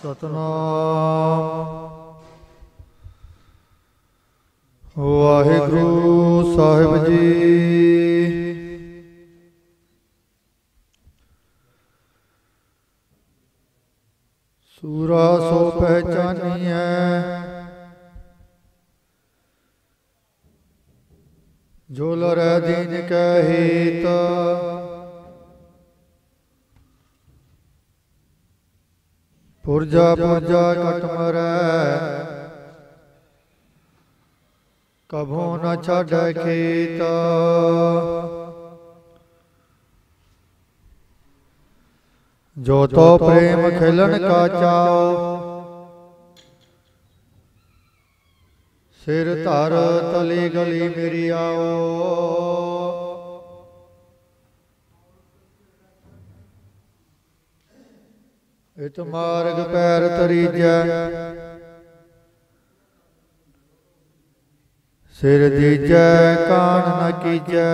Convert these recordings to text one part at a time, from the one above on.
सतनाम वाहिगुरु साहिब जी। सूरा सो पहचानिए जो लरै दीन कै हित। पुरजा पुरजा कट मरै कभू न छाड़ै खेत। जो तो प्रेम खेलन का चाओ सिर धर तली गली मेरी आओ। इत मार्ग पैर तरीजै सिर दीजै कान न कीजै।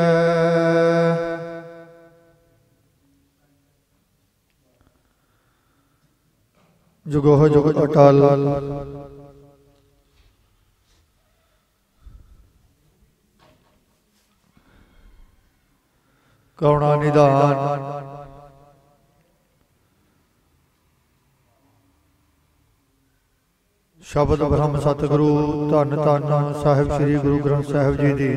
जुगोह जुग अटल करुणा निधान शब्द ब्रह्म सतगुरु धन धन साहिब श्री गुरु ग्रंथ साहिब जी दी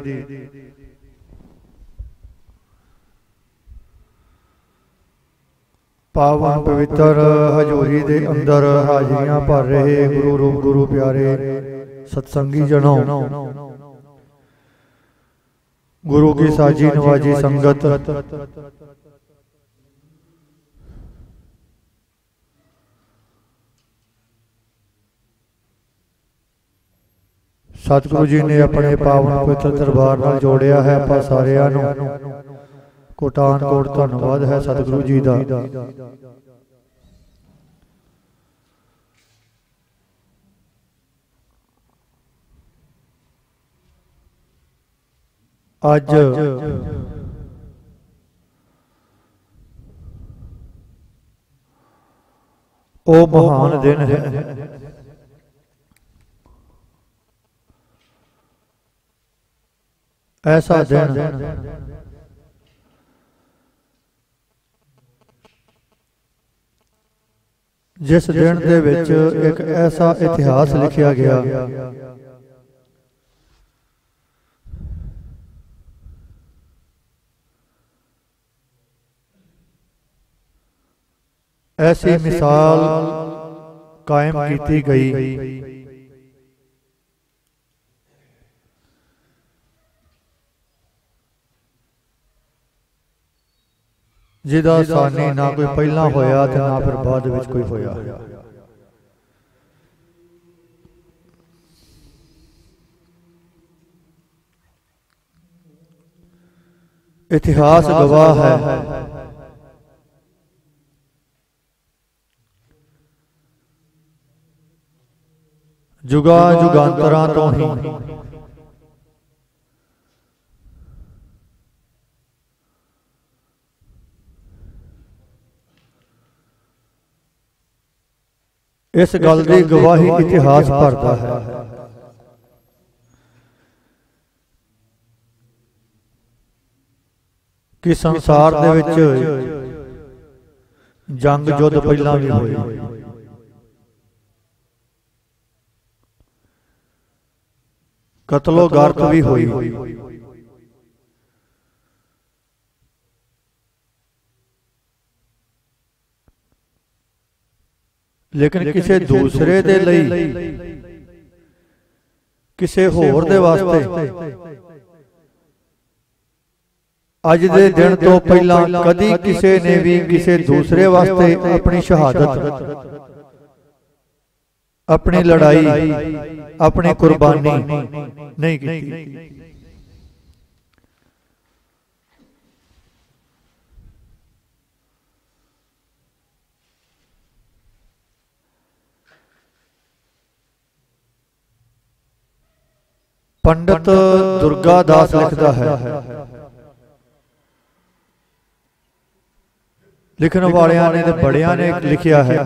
पावन पवित्र हजूरी दे अंदर हाजिरियां भर रहे गुरु रूप गुरु प्यारे सत्संगी जनों, गुरु की साजी नवाजी संगत, सतगुरु जी ने अपने पावन पवित्र दरबार नाल जोड़िया है। आपां सारिआं नूं कोटान कोट धन्नवाद है सतगुरु जी दा। अज ओ महान दिन है ऐसा दिन जिस दिन दे विच एक ऐसा इतिहास लिखिया गया ऐसी मिसाल कायम की गई जिदा सानी ना कोई पहला होया ते ना फिर बाद विच कोई होया। इतिहास गवाह है जुगा जुगांतरां तो ही इस गल की गवाही इतिहास भरता है कि संसार दे विच जंग युद्ध पहला भी होए, कतलो गारत भी हुई, लेकिन किसी दूसरे दे लई किसी होर दे वास्ते अज दे दिन तो पहला कदी किसी ने भी किसी दूसरे वास्ते अपनी शहादत, अपनी लड़ाई, अपनी कुर्बानी नहीं की। पंडित दुर्गादास लिखता है, लिखने वालियां ने बड़िया ने लिखिया है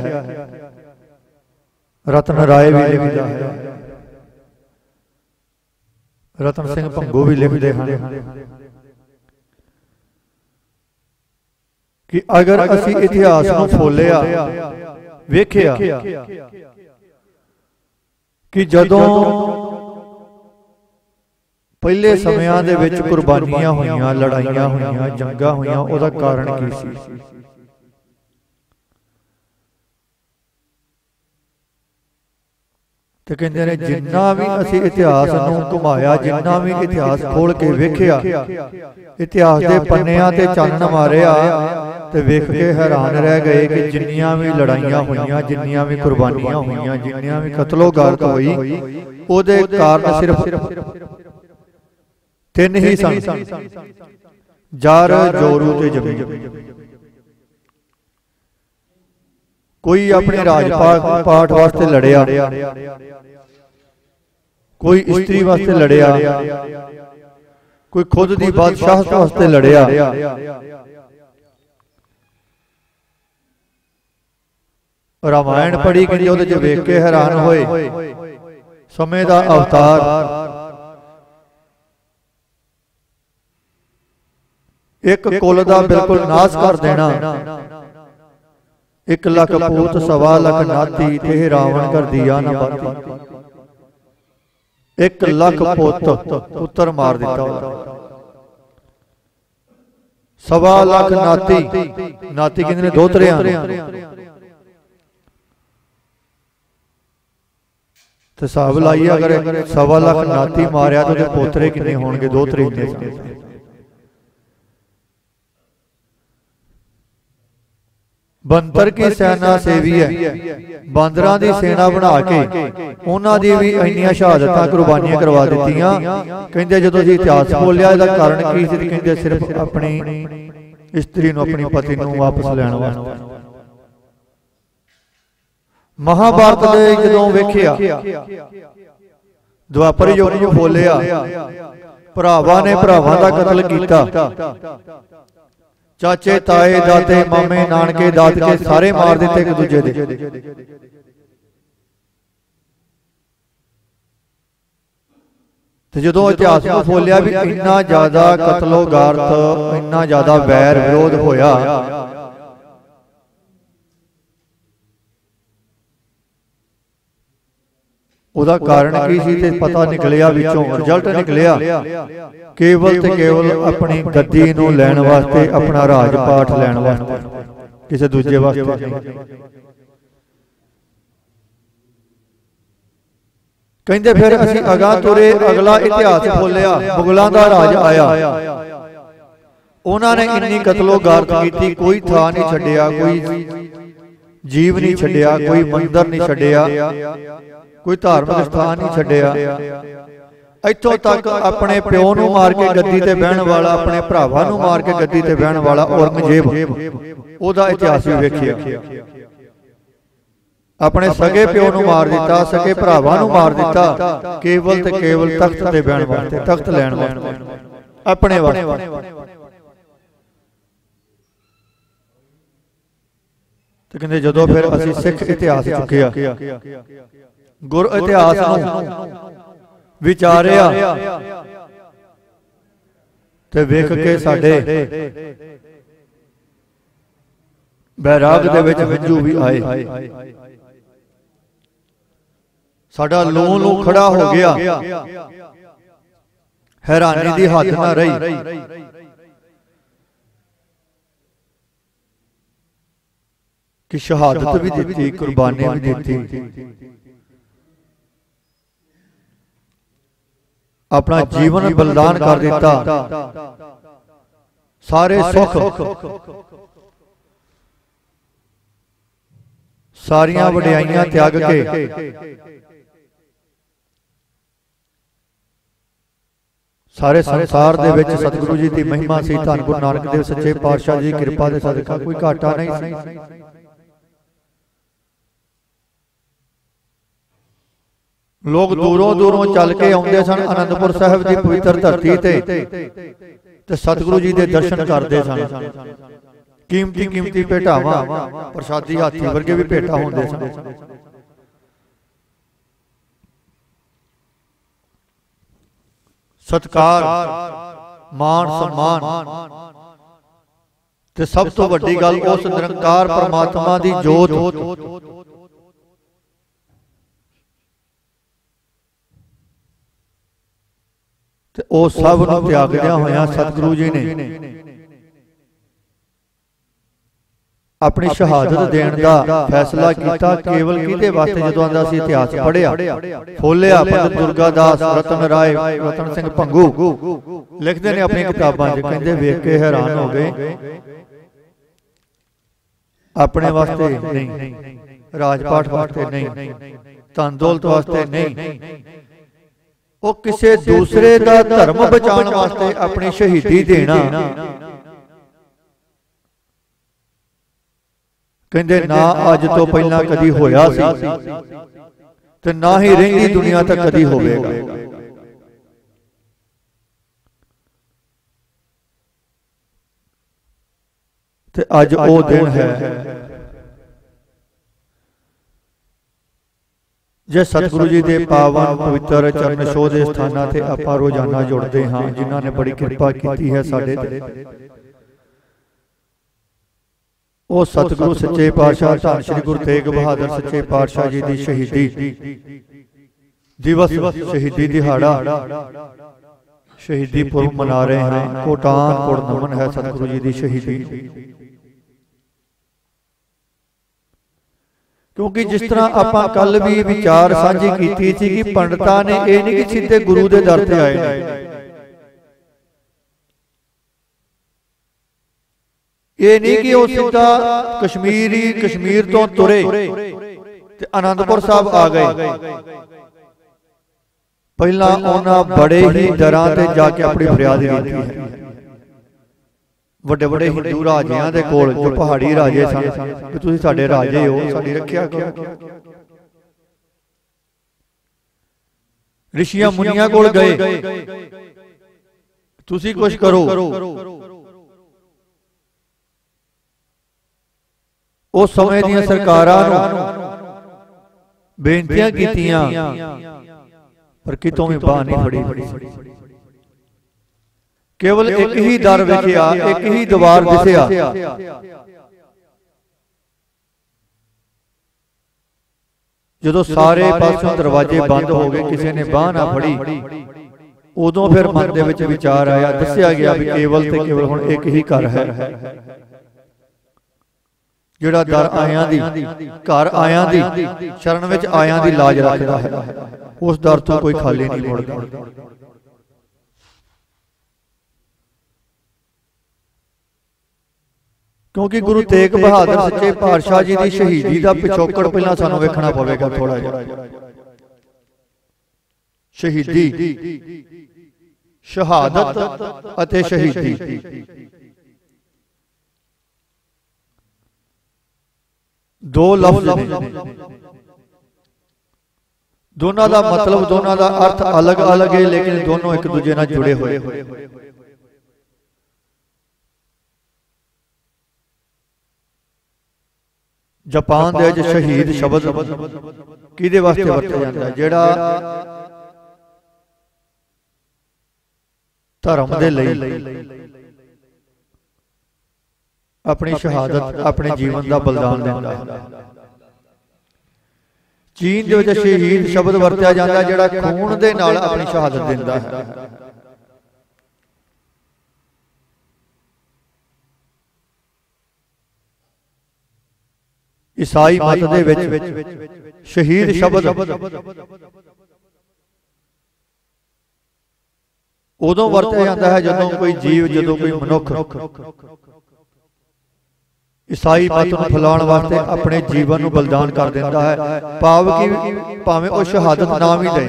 रतन राय भी लिखता है, रतन सिंह भंगू भी लिखते हैं कि अगर असी इतिहास नूं फौलिया वेखिया कि जदों पहले समयां दे विच कुर्बानियां होईयां, लड़ाइयां होईयां, जंगां होईयां, उहदा कारण की सी? ते कहंदे ने जिन्ना भी असी इतिहास नूं घुमाया, जिन्ना भी इतिहास खोल के वेखिया, इतिहास दे पन्नियां ते चानण मारिया ते वेख के हैरान रह गए कि जिन्नियां भी लड़ाइयां होईयां, जिन्नियां भी कुर्बानियां होईयां, जिन्नियां भी कतलो गारत होई, ओहदे कारण सिर्फ तीन ही सन, जार, जोरू ते जमीन। कोई अपने राजपाट वास्ते लड़िया, कोई स्त्री वास्ते लड़िया, कोई खुद दी बादशाहत वास्ते लड़िया। रामायण पढ़ी कि उहदे च वेख के हैरान होए, समय दा अवतार, एक कुल दा बिल्कुल नाश कर देना, 1 लाख पूत 1.25 लाख नाती ते रावण कर दिया ना बाती। 1 लाख पुत्र मार दिता, 1.25 लाख नाती, नाती कितने दोतरियां, तो हिसाब लाइए अगर 1.25 लाख नाती मारिया तो पोतरे कितने होंगे, दोतरे इन्ने। बंतर की सेना सेवी है, बांदरां दी सेना बना के उन्हां दी भी इन्नियां शहादतां कुर्बानियां करवा दित्तियां। कहंदे जदों असीं इतिहास बोलिया इहदा कारण की सी? कहंदे सिर्फ अपनी इस्त्री नूं, अपनी पति नूं वापस लैण वास्ते। महाभारत दे जदों वेखिया, द्वापर युग नूं बोलिया, भरावां ने भरावां दा कतल कीता, चाचे ताए दाते मामे नानके दादके सारे मार दिते एक दूजे दे। ते जदों इतिहास नूं खोलिया भी इन्ना ज्यादा कतलो गारत, इन्ना ज्यादा वैर विरोध होया, उहदा कारण की सी? ते पता निकलिया, विचों रिजल्ट निकलिया, केवल ते केवल अपनी गद्दी नूं लैण वास्ते, अपना राजपाट लैण वास्ते, किसी दूजे वास्ते नहीं। कहंदे फिर असीं अगां तुरे, अगला इतिहास खोलिया, मुगलां दा राज आया, उन्हां ने इन्नी कतलो गारत कीती, कोई थां नहीं छड्डिया, कोई जीव नहीं छड्डिया, कोई मंदिर नहीं छड्डिया, कोई धार्मिक स्थान नहीं छड्डिया। इत्थों तक अपने प्यो नूं मार के गद्दी ते बहण वाला, अपने भरावां नूं मार के गद्दी ते बहण वाला औरंगजेब, ओहदा इतिहास भी वेखिया। अपने सगे प्यो नूं मार दिता, सगे भरावां नूं मार दिता, केवल ते केवल तख्त ते बहण वास्ते, तख्त लैण वास्ते, अपने वास्ते। ते कहंदे जदों फिर असीं सिख इतिहास चुकिया, गुर इतिहास नूं विचारिया, ते वेख के साडे बैराग दे विच हंझू भी आए, साडा लूं लूं खड़ा हो गया, हैरानी दी हद ना रही। कि शहादत भी दी, कुर्बानी भी दी, अपना जीवन बलिदान कर दिता, सारे सुख, सारियां वडियाइयां त्याग के सारे संसार दे विच सतगुरु जी की महिमा सी। धन गुरु नानक देव सच्चे पातशाह जी कृपा दे सदका कोई घाटा नहीं। लोग दूरों दूरों चल के आउंदे सन आनंदपुर साहिब की पवित्र धरती ते सतगुरु जी के दर्शन करते सन। कीमती कीमती भेटावां, प्रसादी हाथी वर्गे भी भेटा होंदे सन। सत्कार मान सम्मान ते सब तो वड्डी गल उस निरंकार परमात्मा दी जोत ते ओ सब नूं त्यागदियां होइयां सतगुरु जी ने अपनी शहादत देण दा फैसला किया। केवल किहदे वास्ते जदों आंदा सी इतिहास पढ़िया खोलिया पंडित दुर्गादास रतन राय रतन सिंह भंगू लिखते ने अपनी किताबां च कहंदे वेख के हैरान हो गए अपने वास्ते नहीं राजपाट वास्ते नहीं धन दौलत वास्ते नहीं वो किसी दूसरे का धर्म बचाने वास्ते अपनी शहीदी देना कहंदे ना अज तो पहला कदी होया सी ते ना ही रहिंदी दुनिया तक कदी होवेगा। ते अज ओ दिन है जे सतगुरु जी के पावन पवित्र चरण छोह के स्थानां ते आपां रोजाना जुड़ते हाँ जिन्हां ने बड़ी कृपा की है साडे ते। ओ सतगुरु सच्चे पातशाह धन श्री गुरु तेग बहादुर सच्चे पातशाह जी की शहीदी दिवस शहीदी दिहाड़ा शहीदी पुरब मना रहे हैं। कोटान कोट नमन है सतगुरु जी की शहीदी। क्योंकि जिस तरह आपां कल भी विचार साझी की थी कि पंडितां ने यह नहीं कि सीधे गुरु के दर ते आए ये नहीं कि वो सीधा कश्मीर तो तुरे ते आनंदपुर साहब आ गए। पहला उन्हां बड़े ही दरां ते जाके अपनी फरियाद की है। ਵੱਡੇ ਵੱਡੇ ਹਿੰਦੂ ਰਾਜਿਆਂ ਦੇ ਕੋਲ जो पहाड़ी राजे सन कि तुसीं साडे राजे हो साडी रखिया करो। ऋषियां मुनियां कोल गए तुसीं कुछ करो। उस समय दीयां सरकारां नूं बेनतियां कीतियां पर कितों भी बाह नहीं फड़ी। केवल एक ही दर विखिया एक ही द्वार दिसिया जदों सारे पासों दरवाजे बंद हो गए किसी ने बाह ना फड़ी उदों फिर मन दे विच विचार आया दस्सिया गया भी केवल ते केवल हुण एक ही घर है जिहड़ा दर आयां दी घर आयां दी शरण विच आयां दी लाज रखदा है उस दर तो कोई खाली नहीं मुड़दा। क्योंकि गुरु तेग बहादुर सच्चे पातशाह जी की शहीदी का पिछोकड़ पहला सानू वेखना पवेगा थोड़ा जिहा। शहीदी शहादत अते शहीदी दो लफ्ज ने दोनों का मतलब दोनों का अर्थ अलग अलग है लेकिन दोनों एक दूजे नाल जुड़े हुए। जापान दे विच शहीद शब्द किहदे वास्ते वरतिया जांदा है जिहड़ा धर्म दे लई अपनी शहादत अपने जीवन का बलिदान दिंदा है। चीन दे विच शहीद शब्द वरतिया जांदा है जिहड़ा खून दे नाल अपनी शहादत दिंदा है। ईसाई मत दे विच शहीद शब्द उदों वरतिया जाता है जदों कोई जीव जदों कोई मनुख ईसाई मत नूं फैलाउण वास्ते अपने जीवन नूं बलिदान कर दिंदा है। भाव कि भावें वो शहादत ना भी दे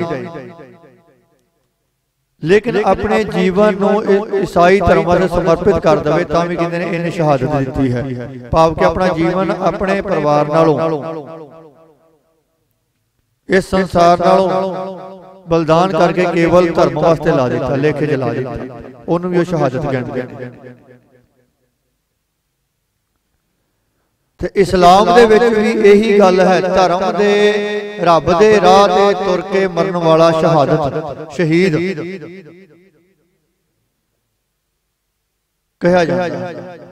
लेकिन अपने जीवन नूं ईसाई धर्म से समर्पित कर दे तां भी कहंदे ने इन्हें शहादत दी है। भाव कि अपना जीवन अपने परिवार नालों इस संसार नालों बलिदान करके केवल धर्म वास्ते ला दिता लेखे च ला दिता उन्होंने भी शहादत गिनते हैं। ते इस्लाम दे विच भी यही गल है धर्म दे रब दे राह ते तुर के मरन वाला शहादत शहीद कहा जाता है।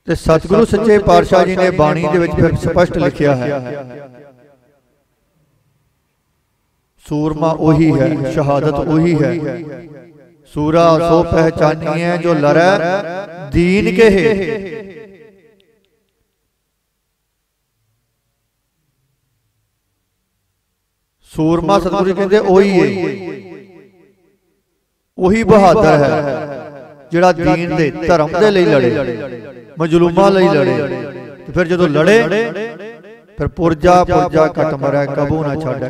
ते सतगुरु सच्चे पातशाह जी ने बाणी दे विच फिर स्पष्ट लिखिया है, सूरमा ओही है, शहादत ओही है, सूरा सो पहचानिए जो लड़े दीन के है। सूरमा सतगुरु कहते ओही है, ओही बहादुर है जिहड़ा दीन दे धर्म दे लई लड़े, मजलूमां लई लड़े। तो फिर जदों लड़े फिर पुरजा पुरजा कट मरै कबू ना छाड़े,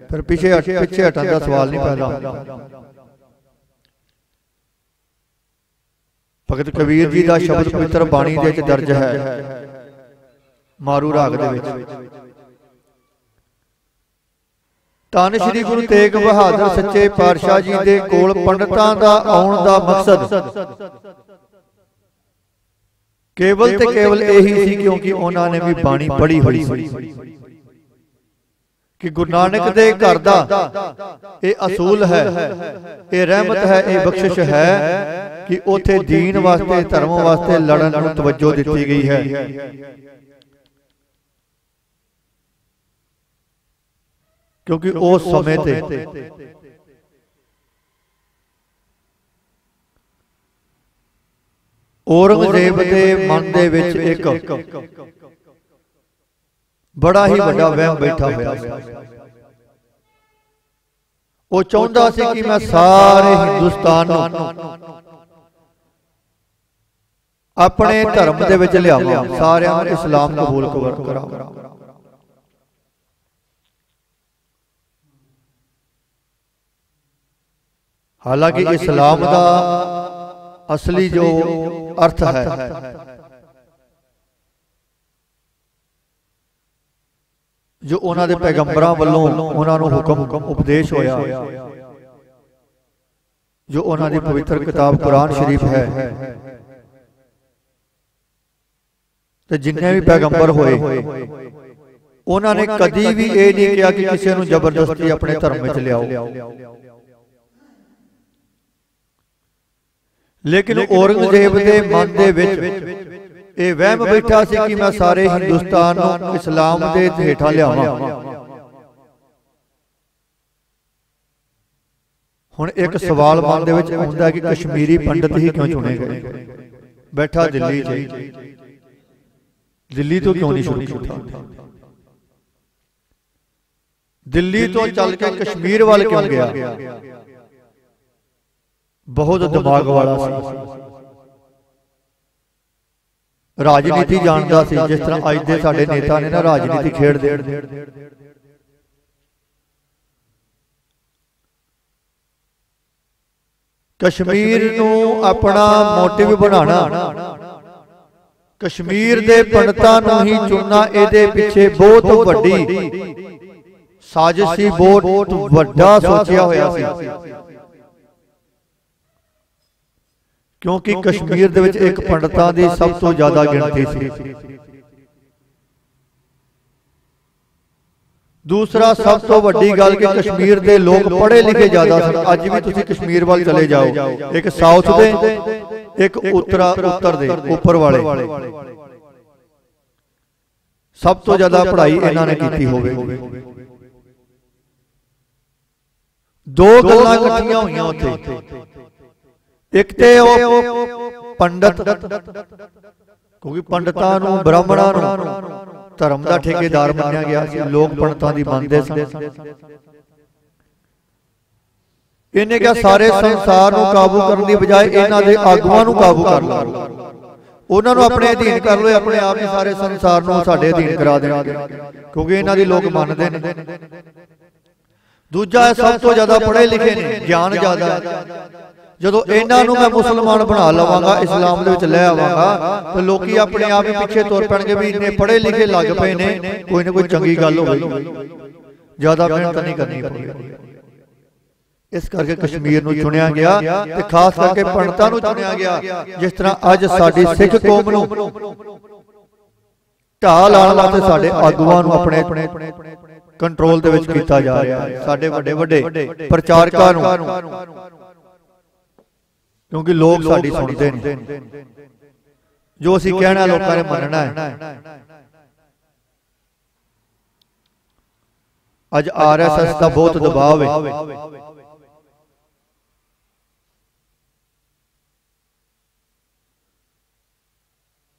फिर पीछे हटन का सवाल नहीं पैदा होता। भगत कबीर जी का शब्द पवित्र बाणी दे विच दर्ज है, मारू राग दे विच। धन श्री गुरु तेग बहादुर सच्चे पातशाह जी दे कोल पंडितां दा आउण दा मकसद केवल ते केवल यही सी, क्योंकि उन्हां ने भी बाणी पढ़ी हुई सी कि गुरु नानक दे घर दा ये असूल है, ये रहमत है, ये बख्शिश है कि उथे दीन वास्ते धर्म वास्ते लड़न नूं तवज्जो दित्ती गई है। क्योंकि उस समय ते औरंगजेब दे मन दे विच एक बड़ा ही बड़ा वहम बैठा होया सी। वो चाहुंदा सी कि मैं सारे हिंदुस्तान नूं अपने धर्म दे विच लियावां, सारिआं नूं इस्लाम कबूल करावां। हालांकि इस्लाम का असली जो अर्थ है जो उन्हां दे पैगंबरां वल्लों उन्हां नूं हुक्म उपदेश होया, जो उन्हां दी पवित्र किताब कुरान शरीफ है, ते जिन्ने भी पैगंबर होए उन्हां ने कदी भी ये नहीं कहा कि किसी नूं जबरदस्ती अपने धर्म विच लियाओ। लेकिन औरंगजेब दे मन दे विच ये वहम बैठा सी कि मैं सारे हिंदुस्तान नूं इस्लाम दे हेठां लियावां। हुण एक सवाल मन दे विच आउंदा कि कश्मीरी पंडित ही क्यों चुने गए? बैठा दिल्ली च, दिल्ली तो क्यों नहीं शुरू किया? दिल्ली तो चल के कश्मीर वाल क्यों गया? बहुत दिमाग वाला सी, राजनीति जानता सी, जिस तरह अज दे साडे नेता ने ना राजनीति खेडदे। कश्मीर नूं अपना मोटिव बनाना, कश्मीर दे पंडितां नूं ही चुनना, इहदे पिछे बहुत वड्डी साजिश सी, बहुत वड्डा सोचिया होया सी। क्योंकि कश्मीर दे विच एक पंडितां दी सब तो ज्यादा गिनती सी। दूसरा सब तो वड्डी गल कि कश्मीर दे लोग पढ़े लिखे ज्यादा सन। अज भी तुसीं कश्मीर वाल चले जाओ, एक साउथ दे एक उत्तर दे उपर वाले, सब तो ज्यादा पढ़ाई इन्हां ने कीती होवे। दो गल्लां इकट्ठियां होईयां उत्थे, एक ते पंडित, क्योंकि पंडितां नूं ब्राह्मणां नूं धर्म का ठेकेदार मन्निया गया सी, लोग पंडितां दी मनदे सन। इन्हें क्या सारे संसार नूं काबू करने की बजाय इन्हां दे आगुआं नूं काबू कर लो, उन्हां नूं अपने अधीन कर लो, अपने आप ही सारे संसार नूं साडे अधीन करा देना, क्योंकि इन्हां दी लोग मनदे ने। दूजा सब तो ज्यादा पढ़े लिखे ने, ज्ञान ज्यादा है। जदों इन्हां नूं मैं मुसलमान बना लवांगा, इस्लाम दे विच लै आवांगा, तो लोकी अपने आप ही पीछे तुर पैणगे भी इन्ने पढ़े लिखे लग पे ने, कोई ना कोई चंगी गल होवे, ज्यादा मेहनत नहीं करनी पवेगी। इस करके कश्मीर नूं चुनिया गया, ते खास करके पंडितां नूं चुनिया गया। जिस तरह अज साडी सिख कौम नूं ढाह लाउण वास्ते साडे आगूआं नूं अपने कंट्रोल दे विच कीता जा रहा है साडे वड्डे वड्डे प्रचारकां नूं, क्योंकि लोग साडी सुणदे ने जो असीं कहना लोकां ने मनना है। अज RSS का बहुत दबाव है।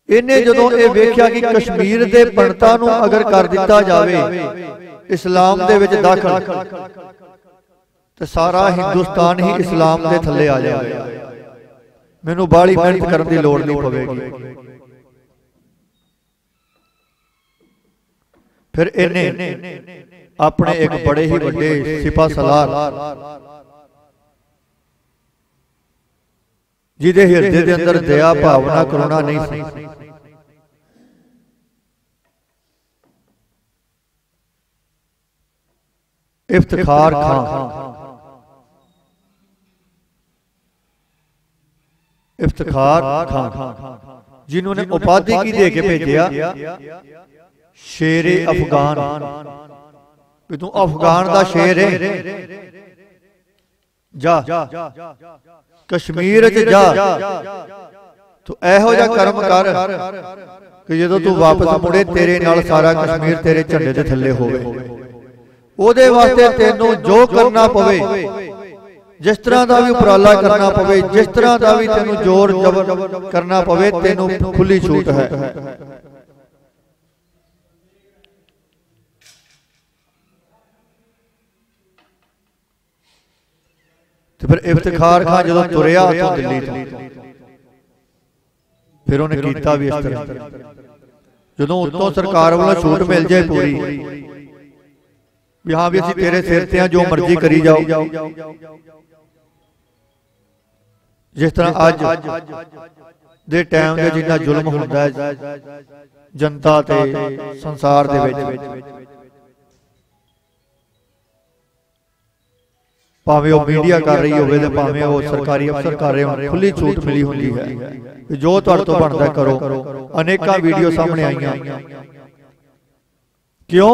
इन्हें जदों ये वेख्या कि कश्मीर के पंडितां नूं अगर कर दिता जावे इस्लाम दे विच दाखल तो सारा हिंदुस्तान ही इस्लाम के थल्ले आ जाएगा। मैनूं बाहली मेहनत करन दी लोड़ नहीं पवेगी। फिर इन्हें अपने एक बड़े ही बड़े सिपा सलार जिहदे हिरदे दे अंदर दया भावना करुणा नहीं सी, इफ्तिखार खान, इफ्तिखार खान जिन्होंने उपाधि की दे के भेजा शेरे अफगान, तू अफगान का शेर है, जा कश्मीर जा तो एहो जा कर्म कर कि जो तू वापस मुड़े तेरे नाल सारा कश्मीर तेरे झंडे दे थल्ले होवे। ओदे वास्ते तेनों जो करना पवे, जिस तरह का भी उपराला करना पवे, जिस तरह का भी तेनों जोर जबर करना पवे, तेनों खुली छूट है। तो फिर इफ्तिखार खान जो तुरया तो दिल्ली तो फिर उन्हें कीता भी इस तरह, जो उत्तों सरकार वालों छूट मिल जाए पूरी भी हाँ भी असीं तेरे सिर ते हां, जो मर्जी करी जाओ। जिस तरह अज दे टाइम दे जिन्ना जुल्म हुंदा है जनता ते संसार दे विच, भावें वो मीडिया कर रही होवे ते भावें वो सरकारी अफसर कर रहे हो, खुली छूट मिली हुंदी है कि जो तुहाडे तो बनदा करो। अनेकां वीडियो सामने आईयां, क्यों?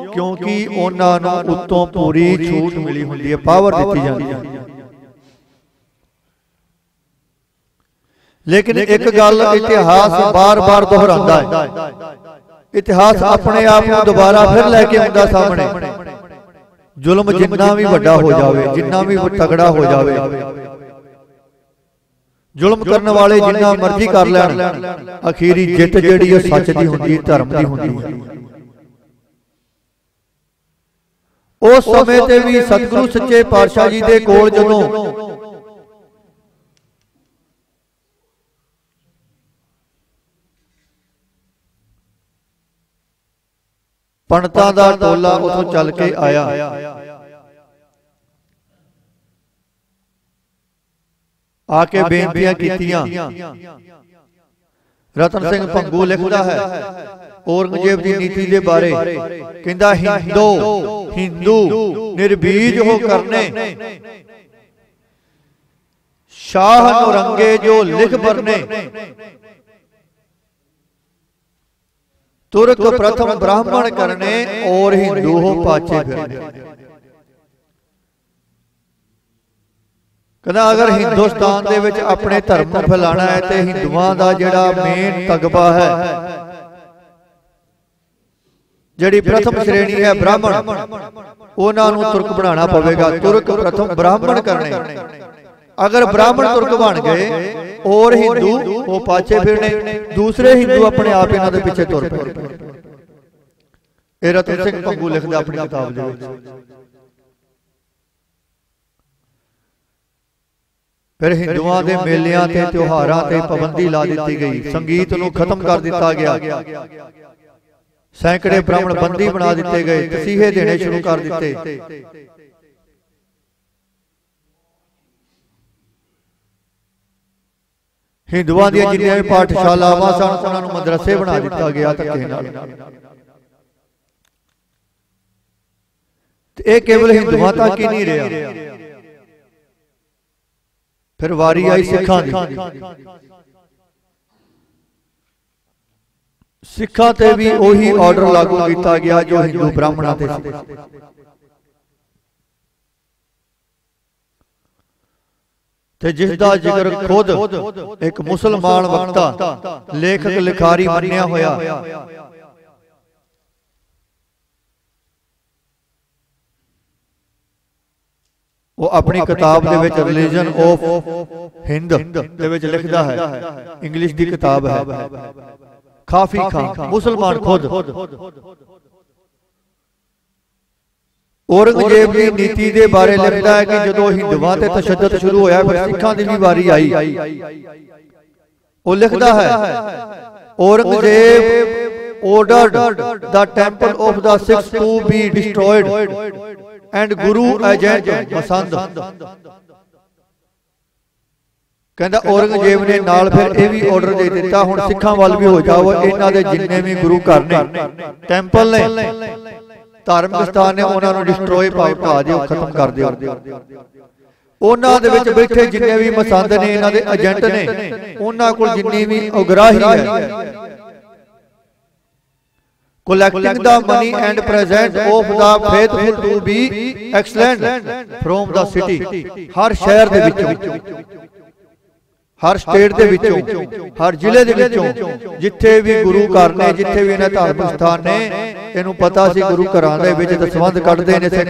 क्योंकि उन्हां नूं उत्तों पूरी छूट मिली हुंदी है, पावर दित्ती जांदी है। लेकिन एक गल इतिहास बार बार दोहरांदा है, इतिहास अपने आप नूं दोबारा फिर लैके आउंदा सामने। जुल्म जिन्ना भी वड्डा हो जावे, जिन्ना भी तगड़ा हो जावे, जुल्म करने वाले जिन्ना मर्जी कर लैण, अखीरी जित जिहड़ी है सच दी हुंदी, धर्म दी हुंदी है। उस समय ते भी सतगुरु सच्चे पातशाह जी दे कोल जदों पंडितां दा टोला उथों चल के आया, आके बेनतियां कीतियां। रतन सिंह भंगू लिखदा है औरंगजेब की नीति के बारे, कहंदा हिंदू निर्बीज हो करने, शाह नौरंगे जो लिख बरने, तुर्क प्रथम ब्राह्मण करने और हिंदू हो पाचे फिरने। कहना अगर हिंदुस्तान दे विच अपने धर्म फैलाना है तो हिंदुआं दा जिहड़ा मेन तगबा है, जिहड़ी प्रथम श्रेणी है ब्राह्मण, उन्हां नूं तुर्क बनाना पवेगा। तुर्क प्रथम ब्राह्मण करने, अगर ब्राह्मण तुर्क बन गए और हिंदू वो पाछे फिरने, दूसरे हिंदू अपने आप इन्हां दे पीछे तुर पे। रतन सिंह भंगू लिखदा अपनी किताब दे विच। फिर हिंदुआं दे मेलियां ते त्योहारां ते पाबंदी ला दी गई, संगीत नूं खत्म कर दिता गया, सैकड़े ब्राह्मण बंदी बना दिते गए, तसीहे देने शुरू कर दिते। हिंदुआं दी जिन्नियां भी पाठशालावां सन उन्हां नूं मदरसे बना दिता गया धक्के नाल। ये केवल हिंदुआं तक ही नहीं रहा, फिर वारी आई सिखां दी। सिखां ते भी ਉਹੀ ਆਰਡਰ ਲਾਗੂ ਕੀਤਾ ਗਿਆ ਜੋ ਹਿੰਦੂ ਬ੍ਰਾਹਮਣਾਂ ਤੇ ਸੀ। ਤੇ ਜਿਸ ਦਾ ਜ਼ਿਕਰ ਖੁਦ ਇੱਕ ਮੁਸਲਮਾਨ ਵਕਤਾ ਲੇਖਕ ਲਿਖਾਰੀ ਮੰਨਿਆ ਹੋਇਆ ਉਹ ਆਪਣੀ ਕਿਤਾਬ ਦੇ ਵਿੱਚ ਰਿਲੀਜਨ ਆਫ ਹਿੰਦ ਦੇ ਵਿੱਚ ਲਿਖਦਾ ਹੈ, ਇੰਗਲਿਸ਼ ਦੀ ਕਿਤਾਬ ਹੈ। ਕਾਫੀ ਖਾਨ ਮੁਸਲਮਾਨ ਖੁਦ औरंगजेब की नीति के बारे लिखता है कि जो हिंदुओं ते तशद्दुद शुरू होया फिर सिखां दी भी वारी आई। वो लिखता है Aurangzeb ordered the temple of the Sikhs to be destroyed and Guru agent पसंद कहता औरंगजेब ने नाल फिर यह भी ऑर्डर दे दिता हुण सिखां वाल भी हो जाओ, इन्हां दे जिन्ने भी गुरु घर ने टैंपल ने धार्मिक स्थान ने उन्होंने डिस्ट्रॉय ढा दिओ, खत्म कर दिओ। उन्हां दे विच बैठे जिन्ने भी मसंद ने इन्हां दे एजेंट ने उन्हां कोल जिन्नी भी उगराही है collecting the money and present of the faithful to be excellent from the city हर शहर दे विचों हर स्टेट दे विचों हर जिले दे विचों जिथे भी गुरु घर ने जिथे भी इन्हां धार्मिक स्थान ने इहनूं पता सी गुरु घरां दे विच दसवंध कढदे ने सिख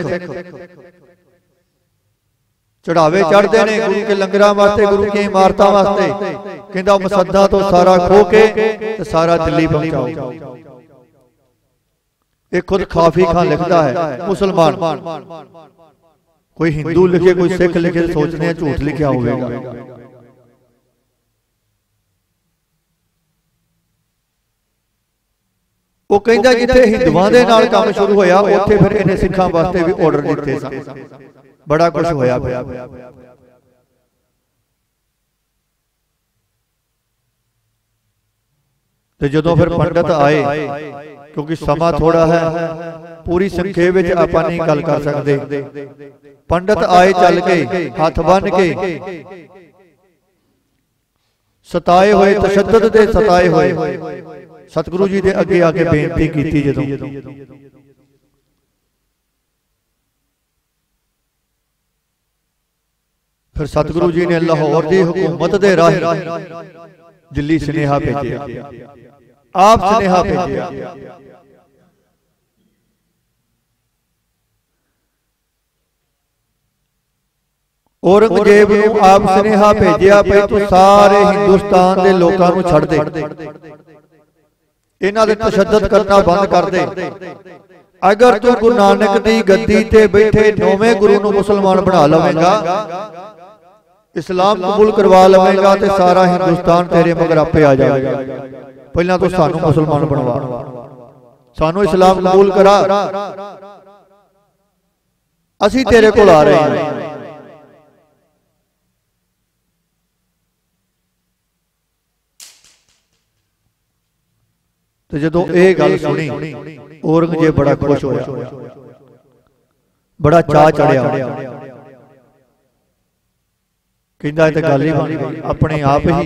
चढ़ावे चढ़ते ने गुरु के लंगरां वास्ते गुरु की इमारतां वास्ते कहंदा मसद्दा तो सारा खो के ते सारा दिल्ली पहुंचाओ। एक खुद काफी खान लिखता है मुसलमान, कोई हिंदू लिखे कोई सिख लिखे सोचते हैं झूठ लिखा होगा। वो कहता जिथे हिंदुओं के नाल काम शुरू होया उत्थे फिर इन्हें सिखां वास्ते भी ऑर्डर दिते सन, बड़ा कुछ होया पिया। ते जदों फिर पंडित आए, क्योंकि समा थोड़ा है पूरी संखेप विच आपां नहीं गल कर सकते, पंडित आए चल के हाथ बन के सताए हुए तशद्दुद दे सताए हुए सतगुरु जी दे अगे आके बेनती की जदों फिर सतगुरु जी ने लाहौर की हुकूमत दे राही दिल्ली सुनेहा भेजिया, आप सुनेहा भेजिया। औरंगजेब नूं आप सुनेहा भेजिया भई तू सारे हिंदुस्तान के लोगों नूं छड़ दे, इन्हां दे तशद्दुद करना बंद कर दे। अगर तू गुरु नानक दी गद्दी ते बैठे नौवें गुरु नूं मुसलमान बना लवेगा, इस्लाम कबूल करवा लवेगा तो सारा हिंदुस्तान तेरे मगर आपे आ जाएगा। पहला तो सानू मुसलमान बनवा, सानू इस्लाम कबूल करा, असी तेरे कोल आ रहे हैं। तो जदों ये गल सुनी औरंगजेब बड़ा खुश होया, बड़ा चाह चढ़िया, कहंदा इह तां गल ही बन गई, अपने आप ही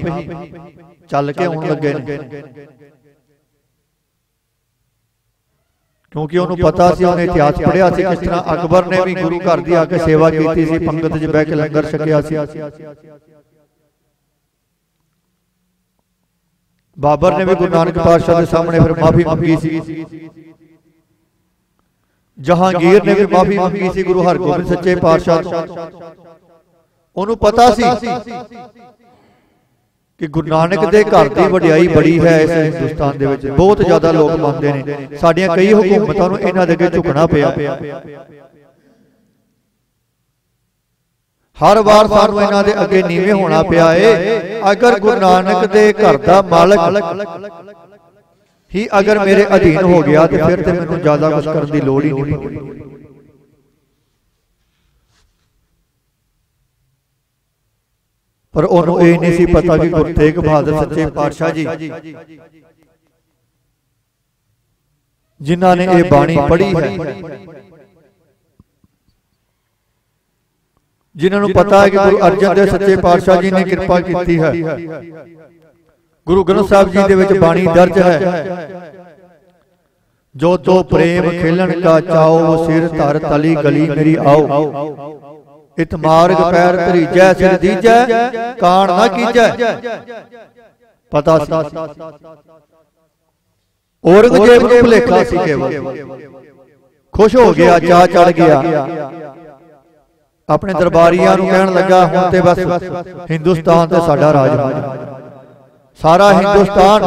चल के आउण लगे ने। क्योंकि उन्होंने पता सी, उन्हें इतिहास पढ़िया सी किस तरह अकबर ने भी गुरु घर की आके सेवा की सी, पंगत च बह के लंगर छकिया सी। बाबर ने भी गुरु नानक पातशाह के सामने फिर माफी मंगी सी, जहांगीर ने भी माफी मंगी सी गुरु हरगोबिंद सच्चे पातशाह तो। उन्होंने पता सी कि गुरु नानक दे घर की वडियाई बड़ी है इस हिंदुस्तान दे विच, बहुत ज्यादा लोग मानते हैं। साडियां कई हुकूमतां नूं इन्हां दे अगे झुकना पिया, हर बार सानू इन्हां दे अगे नीवे होना पिया है। अगर गुरु नानक दे घर दा मालक ही अगर मेरे अधीन हो गया तो फिर ते मैनूं ज्यादा कुछ करन दी लोड़ ही नहीं पई। पर उन्होंने ये नहीं सी पता कि गुरु तेग बहादुर सच्चे पातशाह जी जिन्हां ने ये बाणी पढ़ी है, जिन्होंने पता है कि गुरु अर्जन देव सच्चे पातशाह जी ने कृपा की है, गुरु ग्रंथ साहिब जी दे विच बाणी दर्ज है, जो तो प्रेम खेलन का चाओ, वो सिर धर तली गली मेरी आओ। इत मार्ग पैर धरीजै, सिर दीजै कान ना कीजै। पता सी औरंगजेब को भुलेखा सी, केवल खुश हो गया, चाह चढ़ गया, अपने दरबारियां नूं कहण लगा हुण ते बस हिंदुस्तान ते साडा राज होना, सारा हिंदुस्तान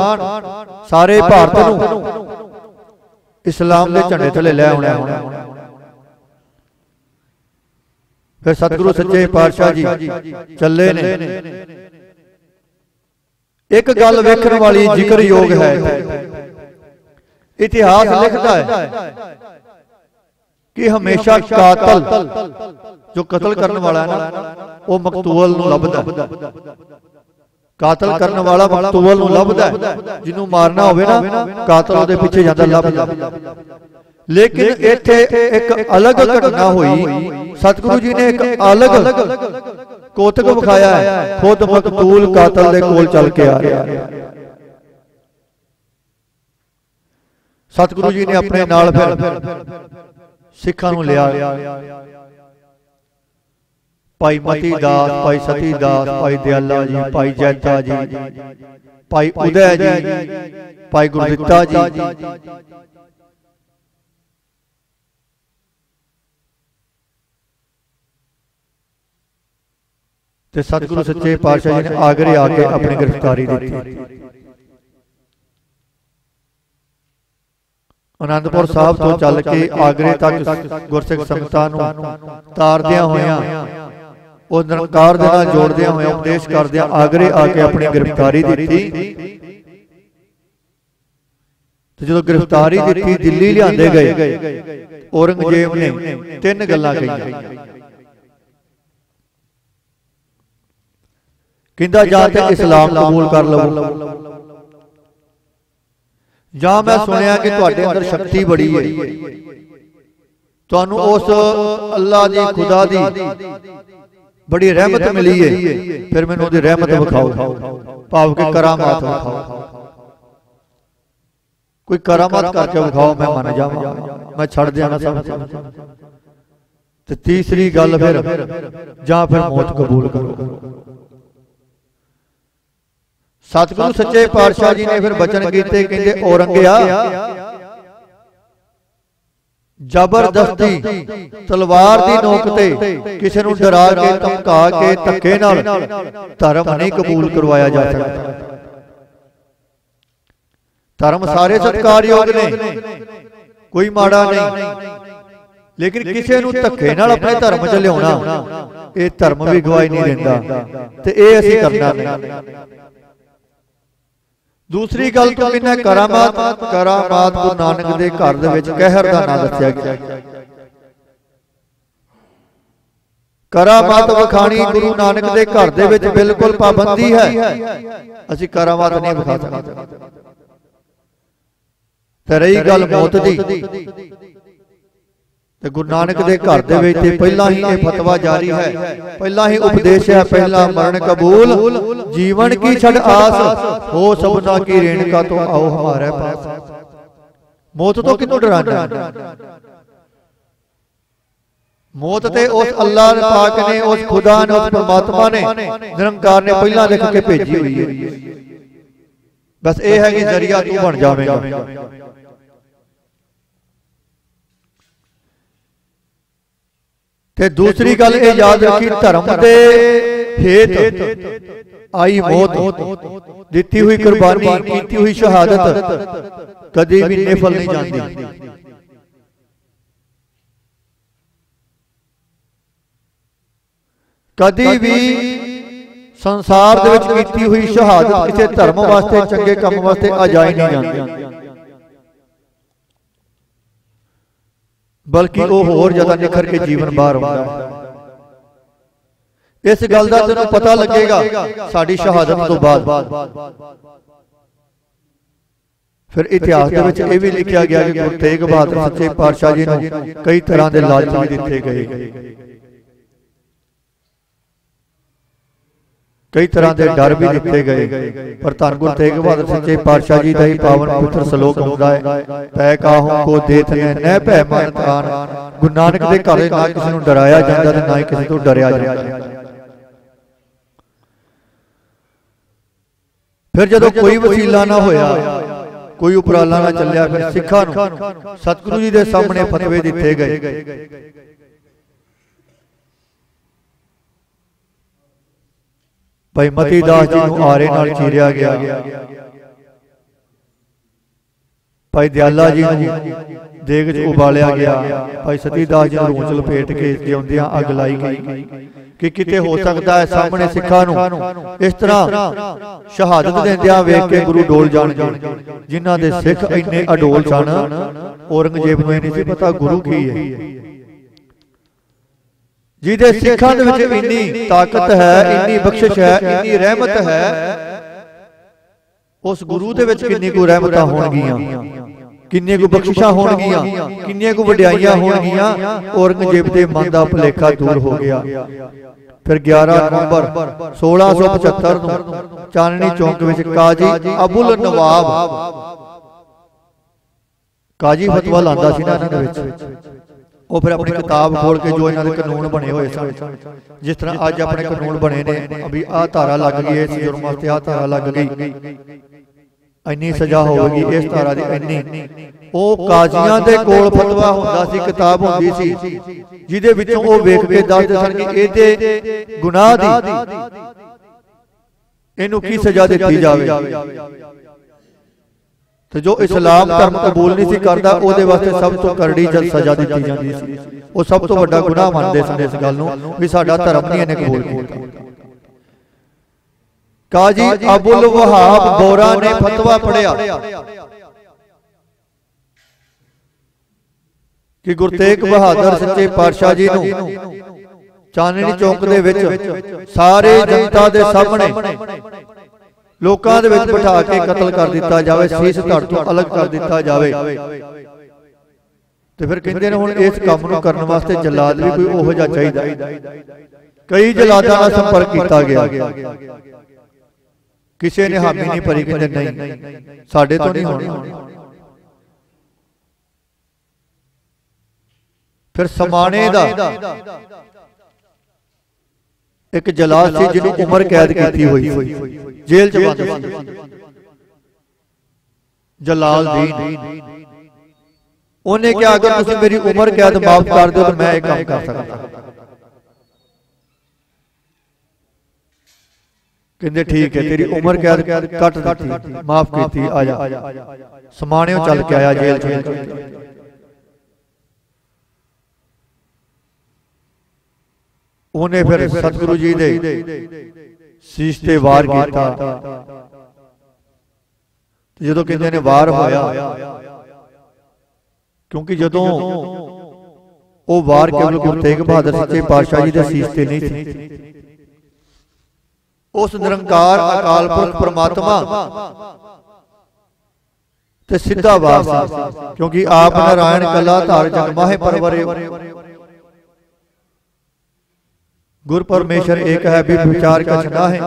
सारे भारत नूं इस्लाम के झंडे थले लै आउणा है। फिर सतगुरु सच्चे पातशाह जी चले ने। एक गल वेखण वाली जिक्र योग है, इतिहास लिखता है कि हमेशा कातल जो कतल करने वाला है ना, वो मकतूल नूं लभदा है। कातल करने वाला मकतूल नूं लभदा है, जिन्हों मारना होवे ना कातल उहदे पीछे जांदा लभदा। लेकिन इत्थे एक अलग घटना हुई, सतगुरु जी ने एक अलग कोतक विखाया है, खुद मकतूल कातल दे कोल चल के आ रहा है। सतगुरु जी ने अपने नाल फिर सिखां नूं लिया, भाई मती दास, भाई सती दास, भाई दयाला जी, भाई जैता जी, भाई उदय जी, भाई गुरदित्ता जी। ते सतगुरु सच्चे पातशाह जी ने आगरे आके अपनी गिरफ्तारी दी। आनंदपुर साहब तो चल के आगरे तक गुरसिख संगतां नूं तारदियां होइयां, वो निरंकार दे नाल जोड़दियां होइयां, उपदेश करदियां आगरे आके अपनी गिरफ्तारी दी। तो जो गिरफ्तारी दी दिल्ली लिआंदे गए, औरंगजेब ने 3 गल्लां कहीआं। कहंदा जां ते इस्लाम कबूल कर लवो, जां मैं सुनिया कि तुहाडे अंदर शक्ति बड़ी है, तुहानू उस अल्लाह दी खुदा दी बड़ी रहमत मिली है, फिर मैनूं उहदी रहमत विखाओ, भाव के करामात विखाओ। कोई करामात करके विखाओ, मैं मन जावां, मैं छड़ दियां सब। ते तीसरी गल फिर जां फिर मौत कबूल करो। सतगुरु सच्चे पातशाह जी ने फिर बचन कीते, कहंदे औरंगिया जबरदस्ती तलवार दी नोक ते किसी नूं डरा के धमका के धक्के नाल धर्म नहीं कबूल करवाया जा सकता। धर्म सारे सत्कारयोग ने, कोई माड़ा नहीं, लेकिन किसी नूं धक्के नाल अपने धर्म च लियाउणा, ये धर्म भी गवाही नहीं दिंदा, ते ये असीं करना नहीं। दूसरी गल तो कहना करामात, करामात गुरु नानक दे घर दे विच कहर दा नाम दस्सिया गया। करामात विखाणी गुरु नानक दे घर दे विच बिल्कुल पाबंदी है, असीं करामात नहीं विखा सकते। ते रही गल मौत दी, ते गुरु नानक दे घर दे विच पहला ही ये फतवा जारी है, पहला ही उपदेश है, पहला मरण कबूल जीवन की छड़ आस, हो सबना की रेणुका तो आओ हमारे पास। मौत तो कितों डराना, मौत ते उस अल्लाह पाक ने, उस खुदा ने, उस परमात्मा ने, निरंकार ने पहला लिख के भेजी हुई है। बस ये है कि जरिया तू बन जावेगा। ते दूसरी गल ये याद रखी, धर्म दे हेत आई मौत, दिती हुई कुर्बानी, कीती हुई शहादत कदी भी निफल नहीं जाती। कदी भी संसार दे विच कीती हुई शहादत किसी धर्म वास्ते, चंगे काम वास्ते अजाई नहीं जाती, बल्कि वो होर ज्यादा निखर के जीवन बाहर होता है। इस गल का तेनों पता लगेगा साडी शहादत तो बाद। फिर इतिहास के विच यह भी लिखा गया कि गुरु तेग बहादुर सच्चे पातशाह जी नूं कई तरह के लालच भी दिते गए। कई तरह के डर भी दिते गए, पर धन गुरु तेग बहादुर सच्चे पातशाह जी का ही पावन पवित्र सलोक आउंदा है, पै काहू को देत न भै मन तान। गुरु नानक दे घर ना किसी नूं डराया जांदा ते ना ही किसी तो डरिया जांदा। फिर जदों कोई वसीला ना होया, कोई उपराला ना चलिया, फिर सिखां नूं सतगुरु जी दे सामने फतवे दिते गए। भाई मती दास जी नूं आरे नाल चीरिया गया, भाई दयाला जी नूं देग च उबालिया गया, भाई सती दास जी नूं रूंच लपेट के जिउंदियां अग लाई गई कि किते हो सकता है सामने सिखां नूं इस तरह शहादत देंदियां वेख के गुरु डोल जाणगे। जिन्हां दे सिख इन्ने अडोल सन, औरंगजेब नूं नहीं सी पता गुरु की है। जिहदे सिखां दे विच इन्नी ताकत है, इन्नी बख्शिश है, इन्नी रहमत है, उस गुरु दे विच किन्नी को रहमतां होणगियां, किन्नी को बख्शिशां होणगियां, किन्नी को वडियाईयां होणगियां। औरंगजेब दे मन दा भुलेखा दूर हो गया। फिर 11 नवंबर 1675 नूं चांदनी चौक विच काजी अबुल नवाब काजी फतवा लांदा सी ना इन्हां दे विच। वो फिर अपनी किताब खोल के जो इन्होंने कानून बने हुए सन, जिस तरह अज अपने कानून बने ने, अभी आ धारा लग गई, इस जुर्म वास्ते आ धारा लग गई, इन्नी सजा होगी इस धारा दी इन्नी। वो काजियां दे कोल फतवा हुंदा सी, किताब हुंदी सी, जिहदे विचों वो वेख के दसदे सन कि इहदे गुनाह दी इहनूं की सजा दित्ती जावे। तो जो इस्लाम धर्म कबूल नहीं सी करदा, ओहदे वास्ते सब तो करड़ी सजा दी जाती सी। वो सब तो बड़ा गुनाह मानते सन इस गल नूं भी साडा धर्म नहीं इहने कबूल कीता। काजी अबुल वहाब बोरा ने फतवा पढ़िया कि गुरु तेग बहादुर सच्चे पातशाह जी नूं चांदनी चौक दे विच सारे जनता दे सामने लोकां दे विच बिठा के कतल कर दिता जावे, सीस धड़ तो अलग कर दिता जावे। ते फिर कहंदे ने हुण इस काम नूं करन वास्ते जलाद भी कोई ओहो जिहा चाहीदा। कई जलादां नाल संपर्क कीता गया, किसी ने हामी नहीं भरी, कहंदे नहीं साडे तो नहीं होना। फिर समाने दा एक जलाद सी जिन्होंने उम्र कैद की हुई, जेल च बंद सी, जलाल दीन। उन्हें क्या अगर तुम मेरी उम्र कैद माफ कर दो तो मैं एक काम कर सकता। कहते ठीक है, तेरी उम्र कैद कट दी, माफ की, आ जा। समाने चल के आया जेल च। उन्हें फिर सतगुरु जी दे शीश ते वार किया। जो कहते ने वार होया, क्योंकि जदों वो वार केवल गुरु तेग बहादुर सच्चे पातशाह जी दे शीश ते नहीं थी, उस निरंकार अकाल पुरख परमात्मा ते सीधा वार सी। क्योंकि आप नारायण कला धार जन्माहे परवरे, गुरु परमेश्वर एक है भी विचार कछ ना है।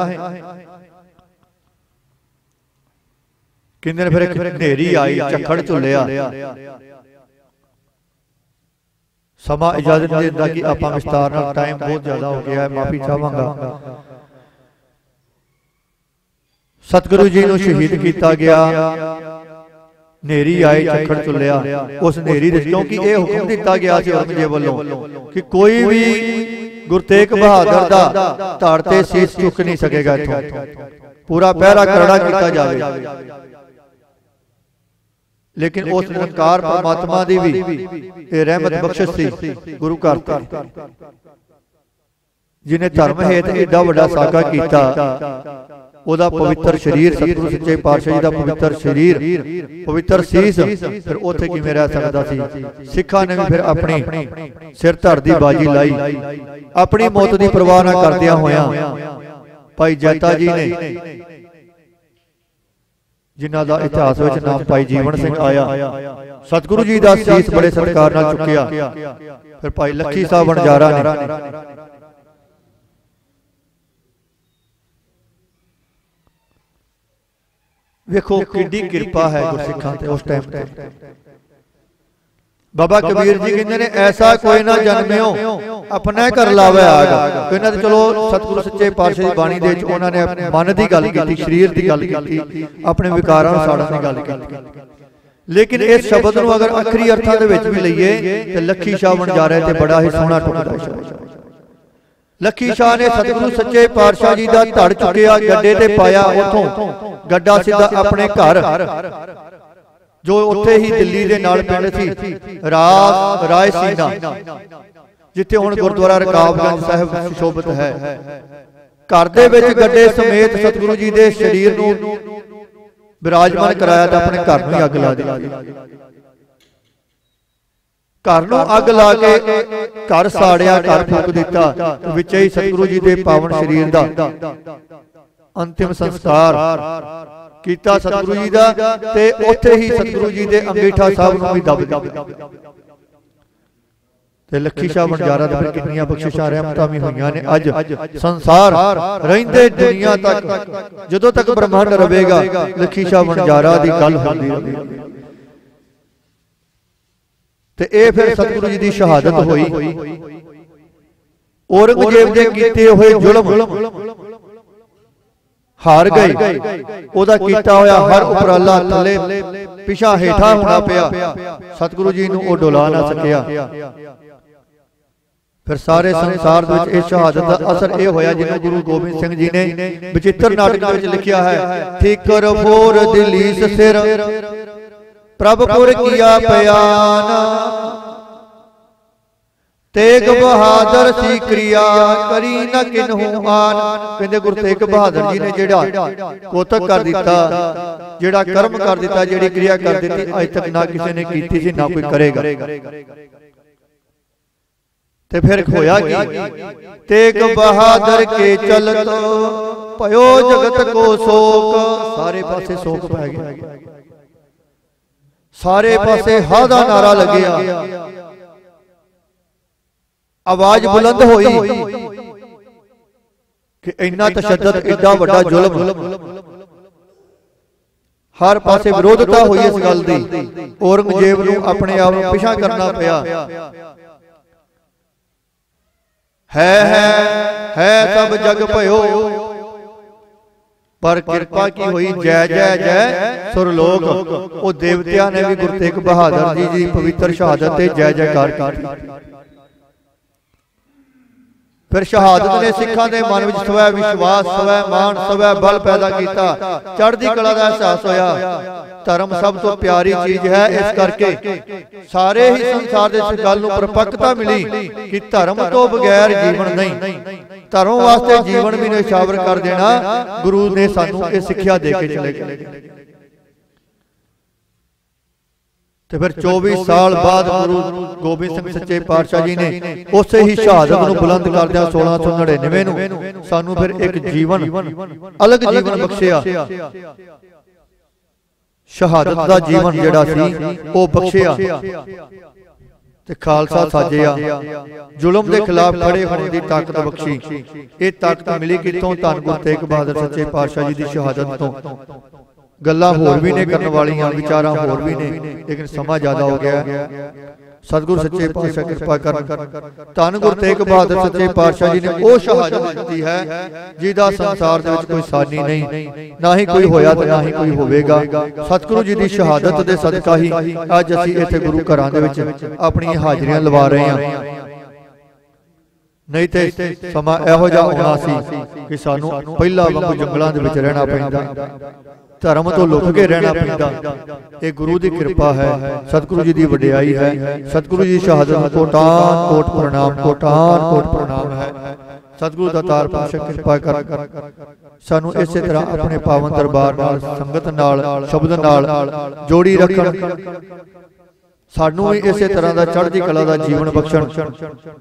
किन्ने फिर एक नेरी आई, झक्खड़ झुलिया, समा इजाजत नहीं देता कि आप विस्तार नाल, टाइम बहुत ज्यादा हो गया है, माफी चाहांगा। सतगुरु जी नूं शहीद किया गया, नेरी आई, झक्खड़ झुलिया। उस नेरी दे क्योंकि यह हुक्म दिता गया सी औरंगजेब वल्लों कि कोई भी गुरु तेग बहादुर दा धड़ ते शीश चुक नहीं सकेगा, इत्थों पूरा पहरा करड़ा किया जाए। लेकिन उस निरंकार परमात्मा दी भी रहमत बख्शिश सी गुरु घर ते, जिन्हें धर्म हेत एडा वड्डा साका कीता। ओदा पवित्र शरीर सतगुरु सच्चे पातशाह जी दा पवित्र शरीर, पवित्र शीश फिर ओथे किवें रह सकदा सी। सिखां ने भी फिर अपनी सिर धड़ दी बाजी लाई, अपनी मौत की परवाह ना करदियां होया भाई जैता जी ने, जिन्हां दा इतिहास विच नाम भाई जीवन सिंह आया, सतगुरु जी दा शीश बड़े सत्कार नाल चुकिया। फिर भाई लखी साहब बनजारा ने ਵੇਖੋ ਕਿੱਡੀ ਕਿਰਪਾ ਹੈ ਗੁਰਸਿੱਖਾਂ ਤੇ ਉਸ ਟਾਈਮ ਤੇ। ਬਾਬਾ ਕਬੀਰ ਜੀ ਕਹਿੰਦੇ ਨੇ ਐਸਾ ਕੋਈ ਨਾ ਜਨਮਿਓ ਆਪਣੇ ਘਰ ਲਾਵੇ ਆਗ। ਇਹਨਾਂ ਦੇ ਚਲੋ ਸਤਿਗੁਰੂ ਸੱਚੇ ਪਾਤਸ਼ਾਹ ਦੀ ਬਾਣੀ ਦੇ ਵਿੱਚ ਉਹਨਾਂ ਨੇ ਮਨ ਦੀ ਗੱਲ ਕੀਤੀ, ਸਰੀਰ ਦੀ ਗੱਲ ਕੀਤੀ, ਆਪਣੇ ਵਿਕਾਰਾਂ ਨੂੰ ਸਾੜਨ ਦੀ ਗੱਲ ਕੀਤੀ। ਲੇਕਿਨ ਇਸ ਸ਼ਬਦ ਨੂੰ ਅਗਰ ਆਖਰੀ ਅਰਥਾਂ ਦੇ ਵਿੱਚ ਵੀ ਲਈਏ ਤੇ ਲੱਖੀ ਸ਼ਾਹ ਵਣਜਾਰੇ ਤੇ ਬੜਾ ਹੀ ਸੋਹਣਾ ਟੁਕੜਾ ਸ਼ਬਦ। ਲੱਖੀ ਸ਼ਾਹ ਨੇ ਸਤਿਗੁਰੂ ਸੱਚੇ ਪਾਤਸ਼ਾਹ ਜੀ ਦਾ ਧੜ ਚੁੱਕਿਆ, ਗੱਡੇ ਤੇ ਪਾਇਆ, ਉਥੋਂ ਗੱਡਾ ਸਿੱਧਾ ਆਪਣੇ ਘਰ, ਜੋ ਉੱਥੇ ਹੀ ਦਿੱਲੀ ਦੇ ਨਾਲ ਪਿੰਡ ਸੀ ਰਾਏ ਸੀਨਾ, ਜਿੱਥੇ ਹੁਣ ਗੁਰਦੁਆਰਾ ਰਕਾਬਗੰਜ ਸਾਹਿਬ ਸੁਸ਼ੋਭਿਤ ਹੈ। ਘਰ ਦੇ ਵਿੱਚ ਗੱਡੇ ਸਮੇਤ ਸਤਿਗੁਰੂ ਜੀ ਦੇ ਸਰੀਰ ਨੂੰ ਵਿਰਾਜਮਾਨ ਕਰਾਇਆ ਤੇ ਆਪਣੇ ਘਰ ਨੂੰ ਅੱਗ ਲਾ ਦਿੱਤੀ। ਘਰ ਨੂੰ ਅੱਗ ਲਾ ਕੇ ਘਰ ਸਾੜਿਆ, ਘਰ ਫੂਕ ਦਿੱਤਾ। ਵਿੱਚ ਹੀ ਸਤਿਗੁਰੂ ਜੀ ਦੇ ਪਾਵਨ ਸਰੀਰ ਦਾ ਅੰਤਿਮ ਸੰਸਕਾਰ ਕੀਤਾ ਸਤਿਗੁਰੂ ਜੀ ਦਾ, ਤੇ ਉੱਥੇ ਹੀ ਸਤਿਗੁਰੂ ਜੀ ਦੇ ਅੰਗੀਠਾ ਸਾਹਿਬ ਨੂੰ ਵੀ ਦੱਬ ਦਿੱਤਾ। ਤੇ ਲੱਖੀ ਸ਼ਾਹ ਵਣਜਾਰਾ ਦੇ ਫਿਰ ਕਿੰਨੀਆਂ ਬਖਸ਼ਿਸ਼ਾਂ ਰਹਿਮਤਾਂ ਵੀ ਹੋਈਆਂ ਨੇ। ਅੱਜ ਸੰਸਾਰ ਰਹਿੰਦੇ ਦੁਨੀਆ ਤੱਕ, ਜਦੋਂ ਤੱਕ ਬ੍ਰਹਮੰਡ ਰਹੇਗਾ, ਲੱਖੀ ਸ਼ਾਹ ਵਣਜਾਰਾ ਦੀ ਗੱਲ ਹੁੰਦੀ ਰਹੇਗੀ। ਤੇ ਇਹ ਫਿਰ ਸਤਿਗੁਰੂ ਜੀ ਦੀ ਸ਼ਹਾਦਤ ਹੋਈ। ਔਰੰਗਜ਼ੇਬ ਦੇ ਕੀਤੇ ਹੋਏ ਜ਼ੁਲਮ ਹਾਰ ਗਏ, ਉਹਦਾ ਕੀਤਾ ਹੋਇਆ ਹਰ ਉਪਰਾਲਾ ਥੱਲੇ ਪਿਛਾ ਹੇਠਾਂ ਹੋਣਾ ਪਿਆ, ਸਤਿਗੁਰੂ ਜੀ ਨੂੰ ਉਹ ਡੁਲਾ ਨਾ ਸਕਿਆ। ਫਿਰ ਸਾਰੇ ਸੰਸਾਰ ਦੇ ਵਿੱਚ ਇਹ ਸ਼ਹਾਦਤ ਦਾ ਅਸਰ ਇਹ ਹੋਇਆ ਜਿਹਨੂੰ ਗੁਰੂ ਗੋਬਿੰਦ ਸਿੰਘ ਜੀ ਨੇ ਬਚਿੱਤਰ ਨਾਟਕ ਵਿੱਚ ਲਿਖਿਆ ਹੈ। ਠੀਕਰ ਫੋਰ ਦਿਲੀਸ ਸਿਰ ਪ੍ਰਭਪੁਰ ਕੀਆ ਪਿਆਨ, ਤੇਗ ਬਹਾਦਰ ਸੀ ਕਿਰਿਆ ਕਰੀ ਨ ਕਿਨਹੂ ਆਨ। ਕਹਿੰਦੇ ਗੁਰੂ ਤੇਗ ਬਹਾਦਰ ਜੀ ਨੇ ਜਿਹੜਾ ਕੋਤਕ ਕਰ ਦਿੱਤਾ, ਜਿਹੜਾ ਕਰਮ ਕਰ ਦਿੱਤਾ, ਜਿਹੜੀ ਕਿਰਿਆ ਕਰ ਦਿੱਤੀ, ਅਜ ਤੱਕ ਨਾ ਕਿਸੇ ਨੇ ਕੀਤੀ ਸੀ, ਨਾ ਕੋਈ ਕਰੇਗਾ। ਤੇ ਫਿਰ ਹੋਇਆ ਕੀ? ਤੇਗ ਬਹਾਦਰ ਕੇ ਚਲਤ ਭਇਓ ਜਗਤ ਕੋ ਸੋਕ। ਸਾਰੇ ਪਾਸੇ ਸੋਕ ਪੈ ਗਿਆ, ਸਾਰੇ ਪਾਸੇ ਹਾ ਦਾ ਨਾਰਾ ਲੱਗਿਆ, ਆਵਾਜ਼ ਬੁਲੰਦ ਹੋਈ ਕਿ ਇੰਨਾ ਤਸ਼ੱਦਦ, ਐਡਾ ਵੱਡਾ ਜ਼ੁਲਮ, ਹਰ ਪਾਸੇ ਵਿਰੋਧਤਾ ਹੋਈ ਇਸ ਗੱਲ ਦੀ। ਔਰੰਗਜ਼ੇਬ ਨੂੰ ਆਪਣੇ ਆਪ ਨੂੰ ਪਿਛਾ ਕਰਨਾ ਪਿਆ। ਹੈ ਸਭ ਜਗ ਭਇਓ, ਪਰ ਕਿਰਪਾ ਕੀ ਹੋਈ, ਜੈ ਜੈ ਜੈ ਸੁਰਲੋਕ। ਉਹ ਦੇਵਤਿਆਂ ਨੇ ਵੀ ਗੁਰੂ ਤੇਗ ਬਹਾਦਰ ਜੀ ਦੀ ਪਵਿੱਤਰ ਸ਼ਹਾਦਤ ਤੇ ਜੈ ਜੈਕਾਰ ਕੀਤੀ। ਫਿਰ ਸ਼ਹਾਦਤ ਨੇ ਸਿੱਖਾਂ ਦੇ ਮਨ ਵਿੱਚ ਸਵੈ ਵਿਸ਼ਵਾਸ, ਸਵੈ ਮਾਣ, ਸਵੈ ਬਲ ਪੈਦਾ ਕੀਤਾ। ਚੜ੍ਹਦੀ ਕਲਾ ਦਾ ਅਹਿਸਾਸ ਹੋਇਆ। ਧਰਮ ਸਭ ਤੋਂ ਪਿਆਰੀ ਚੀਜ਼ ਹੈ, ਇਸ ਕਰਕੇ ਸਾਰੇ ਹੀ ਸੰਸਾਰ ਦੇ ਇਸ ਗੱਲ ਨੂੰ ਪਰਪੱਕਤਾ ਮਿਲੀ ਕਿ ਧਰਮ ਤੋਂ ਬਗੈਰ ਜੀਵਨ ਨਹੀਂ। ਧਰਮ ਵਾਸਤੇ ਜੀਵਨ ਵੀ ਨਿਸ਼ਾਵਰ ਕਰ ਦੇਣਾ ਗੁਰੂ ਨੇ ਸਾਨੂੰ ਇਹ ਸਿੱਖਿਆ ਦੇ ਕੇ ਚਲੇ ਗਏ। ਤੇ ਫਿਰ 24 ਸਾਲ ਬਾਅਦ ਗੁਰੂ ਗੋਬਿੰਦ ਸਿੰਘ ਸੱਚੇ ਪਾਤਸ਼ਾਹ ਜੀ ਨੇ ਉਸੇ ਹੀ ਸ਼ਹਾਦਤ ਨੂੰ ਬੁਲੰਦ ਕਰਦਿਆਂ 1699 ਨੂੰ ਸਾਨੂੰ ਫਿਰ ਇੱਕ ਜੀਵਨ, ਅਲੱਗ ਜੀਵਨ ਬਖਸ਼ਿਆ। ਸ਼ਹਾਦਤ ਦਾ ਜੀਵਨ ਜਿਹੜਾ ਸੀ ਉਹ ਬਖਸ਼ਿਆ ਤੇ ਖਾਲਸਾ ਸਾਜਿਆ। ਜ਼ੁਲਮ ਦੇ ਖਿਲਾਫ ਖੜੇ ਹੋਣ ਦੀ ਤਾਕਤ ਬਖਸ਼ੀ। ਇਹ ਤਾਕਤ ਮਿਲੀ ਕਿੱਥੋਂ? ਧੰਨ ਗੁਰੂ ਤੇਗ ਬਹਾਦਰ ਸੱਚੇ ਪਾਤਸ਼ਾਹ ਜੀ ਦੀ ਸ਼ਹਾਦਤ ਤੋਂ। ਗੱਲਾਂ ਹੋਰ ਵੀ ਨੇ ਕਰਨ ਵਾਲੀਆਂ, ਵਿਚਾਰਾਂ ਹੋਰ ਵੀ ਨੇ, ਲੇਕਿਨ ਸਮਾਂ ਜ਼ਿਆਦਾ ਹੋ ਗਿਆ। ਸਤਿਗੁਰੂ ਸੱਚੇ ਪਾਤਸ਼ਾਹ ਕਿਰਪਾ ਕਰਨ। ਧੰਨ ਗੁਰੂ ਤੇਗ ਬਹਾਦਰ ਸੱਚੇ ਪਾਤਸ਼ਾਹ ਜੀ ਨੇ ਉਹ ਸ਼ਹਾਦਤ ਦਿੱਤੀ ਹੈ ਜਿਹਦਾ ਸੰਸਾਰ ਦੇ ਵਿੱਚ ਕੋਈ ਸਾਨੀ ਨਹੀਂ, ਨਾ ਹੀ ਕੋਈ ਹੋਇਆ ਤੇ ਨਾ ਹੀ ਕੋਈ ਹੋਵੇਗਾ। ਸਤਿਗੁਰੂ ਜੀ ਦੀ ਸ਼ਹਾਦਤ ਦੇ ਸਦਕਾ ਹੀ ਅੱਜ ਅਸੀਂ ਇੱਥੇ ਗੁਰੂ ਘਰਾਂ ਦੇ ਵਿੱਚ ਆਪਣੀਆਂ ਹਾਜ਼ਰੀਆਂ ਲਵਾ ਰਹੇ ਹਾਂ। ਨਹੀਂ ਤੇ ਸਮਾਂ ਇਹੋ ਜਿਹਾ ਆਉਣਾ ਸੀ ਕਿ ਸਾਨੂੰ ਪਹਿਲਾਂ ਵਾਂਗੂ ਜੰਗਲਾਂ ਦੇ ਵਿੱਚ ਰਹਿਣਾ ਪੈਂਦਾ, ਧਰਮ ਤੋਂ ਲੁਕ ਕੇ ਰਹਿਣਾ ਪੈਂਦਾ। ਇਹ ਗੁਰੂ ਦੀ ਕਿਰਪਾ ਹੈ, ਸਤਿਗੁਰੂ ਜੀ ਦੀ ਵਡਿਆਈ ਹੈ। ਸਤਿਗੁਰੂ ਜੀ ਦੀ ਸ਼ਹਾਦਤ ਕੋਟਾਨ ਕੋਟ ਪ੍ਰਣਾਮ, ਕੋਟਾਨ ਕੋਟ ਪ੍ਰਣਾਮ ਹੈ। ਸਤਿਗੁਰੂ ਦਾਤਾਰ ਪਾਤਸ਼ਾਹ ਕਿਰਪਾ ਕਰ ਸਾਨੂੰ ਇਸੇ ਤਰ੍ਹਾਂ ਆਪਣੇ ਪਾਵਨ ਦਰਬਾਰ ਨਾਲ, ਸੰਗਤ ਨਾਲ, ਸ਼ਬਦ ਨਾਲ ਜੋੜੀ ਰੱਖਣ। ਸਾਨੂੰ ਵੀ ਇਸੇ ਤਰ੍ਹਾਂ ਦਾ ਚੜ੍ਹਦੀ ਕਲਾ ਦਾ ਜੀਵਨ ਬਖਸ਼ਣ,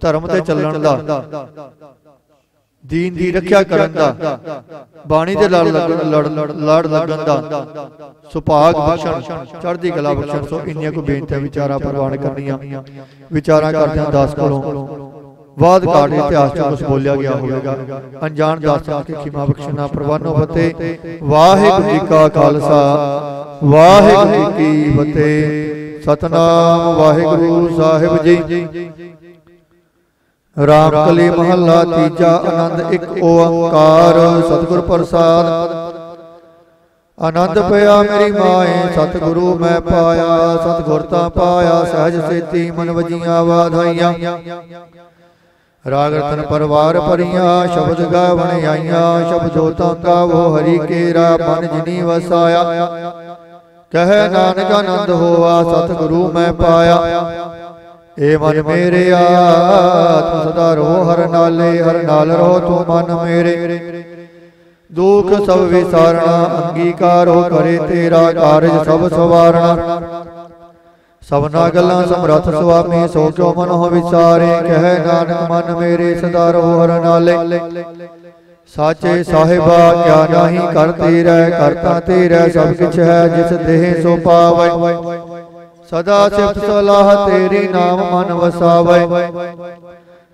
ਧਰਮ ਤੇ ਚੱਲਣ ਦਾ, ਦੀਨ ਦੀ ਰੱਖਿਆ ਕਰਨ ਦਾ, ਬਾਣੀ ਦੇ ਲੜ ਲੱਗਣ ਦਾ ਸੁਭਾਗ ਬਖਸ਼ਣ, ਚੜ੍ਹਦੀ ਕਲਾ ਬਖਸ਼ਣ। ਸੋ ਇੰਨੀਆਂ ਕੋ ਬੇਨਤੀਆਂ ਵਿਚਾਰਾਂ ਪ੍ਰਵਾਨ ਕਰਨੀਆਂ। ਵਿਚਾਰਾਂ ਕਰਦਿਆਂ ਦਾਸ ਕੋਲੋਂ वाद घाट इतिहास च कुछ बोलिया गया होगा। अनजान दासां की खिमा बख्शना प्रवानो फतेह। वाहिगुरू जी का खालसा वाहिगुरू जी की फतेह। सतनाम वाहिगुरू साहिब जी। रामकली महला तीजा। आनंद एक ओंकार सतगुर प्रसाद। आनंद पया मेरी माए सतगुरु मैं पाया। सतगुर ता पाया सहज सेती मन वजिया वाधाइया। राग रतन परवार परिया शब्द गावण आईया। शब्द जोता गावो हरि केरा मन जिनी वसाया। कह नानक आनंद होवा सतगुरु मैं पाया। ए मन मेरे तू सदा रो हर नाले। हर नाल रहो तू मन मेरे। दुख सब विसारना अंगीकारो करे तेरा कारज सब सवारना। सबना गल्लां समरथ सुआमी सो क्यों मन हो विचारे। कह नानक मन मेरे सदा रहो हर नाले। साचे साहिबा क्या नाही करते रह। करता तेरा सब किछ है जिस देह सो पावे। सदा सिफत सलाह तेरी नाम मन वसावे।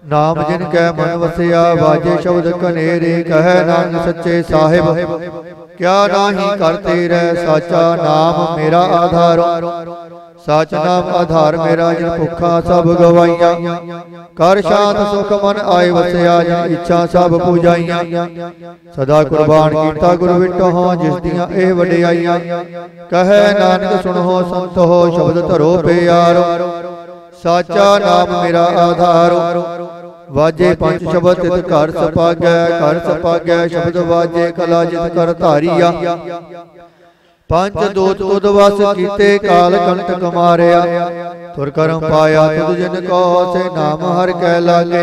नाम जिन कै मन वसिया वाजे शब्द कनेरे। कह नानक सच्चे साहिब क्या नाही करते रह। साचा नाम मेरा आधारो। साच नाम आधार मेरा जिन भुखा सब गवाइया। कर शांत सुख मन आए वसया जिन इच्छा सब पूजाइया। सदा कुर्बान कीता गुरु विटो हो जिस दियां ए वडियाइया। कह नानक सुनो संत हो शब्द धरो प्यारो। साचा नाम मेरा आधारो। वाजे पंच शब्द तित घर सपागै। घर सपागै शब्द वाजे कला जित कर धारिया। पंच दूत तुद वस कीते काल कंटक मारिया। तुर करम पाया तुद जिन को से नाम हर कै लागे।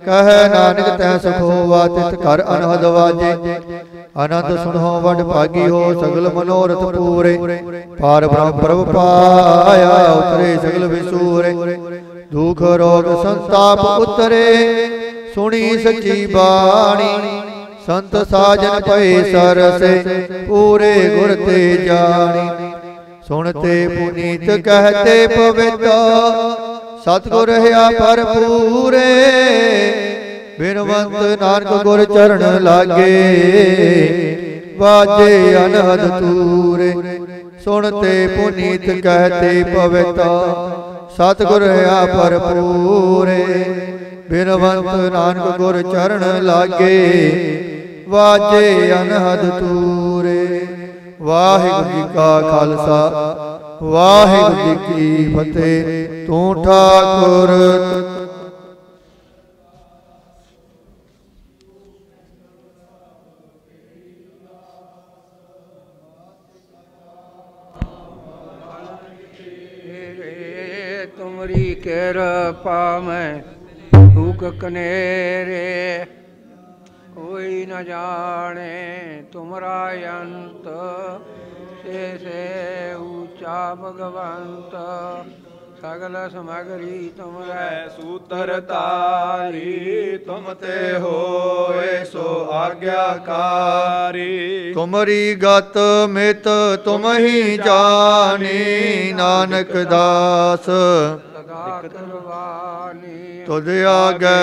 कह नानक तै सुख होवा तित कर अनहद वाजे। आनंद सुनो वड भागी हो सगल मनोरथ पूरे। पार ब्रह्म प्रभ पाया उतरे सगल विसूरे। दुख रोग संताप उतरे सुनी सच्ची बाणी। संत साजन पए सरसे पूरे गुर ते जानी। सुनते पुनीत कहते पवित्र सतगुर है भरपूरे। बिनवंत नानक गुर चरण लागे वाजे अनहद तूरे। सुनते पुनीत कहते पवित्र सतगुर है भरपूरे। बिनवंत नानक गुर चरण लागे वाजे अनहद तूरे। वाहिगुरू जी का खालसा वाहिगुरू जी की फतेह। तू ठाकुर तुमरी कृपा में भूख कनेरे। कोई न जाने तुमरा अंत से ऊंचा भगवंत। सगल समगरी तुमरे सूत्र तारी। तुम ते होए सो आज्ञाकारी। तुमरी गत मित तुम ही जानी। नानक दास तुझ आगे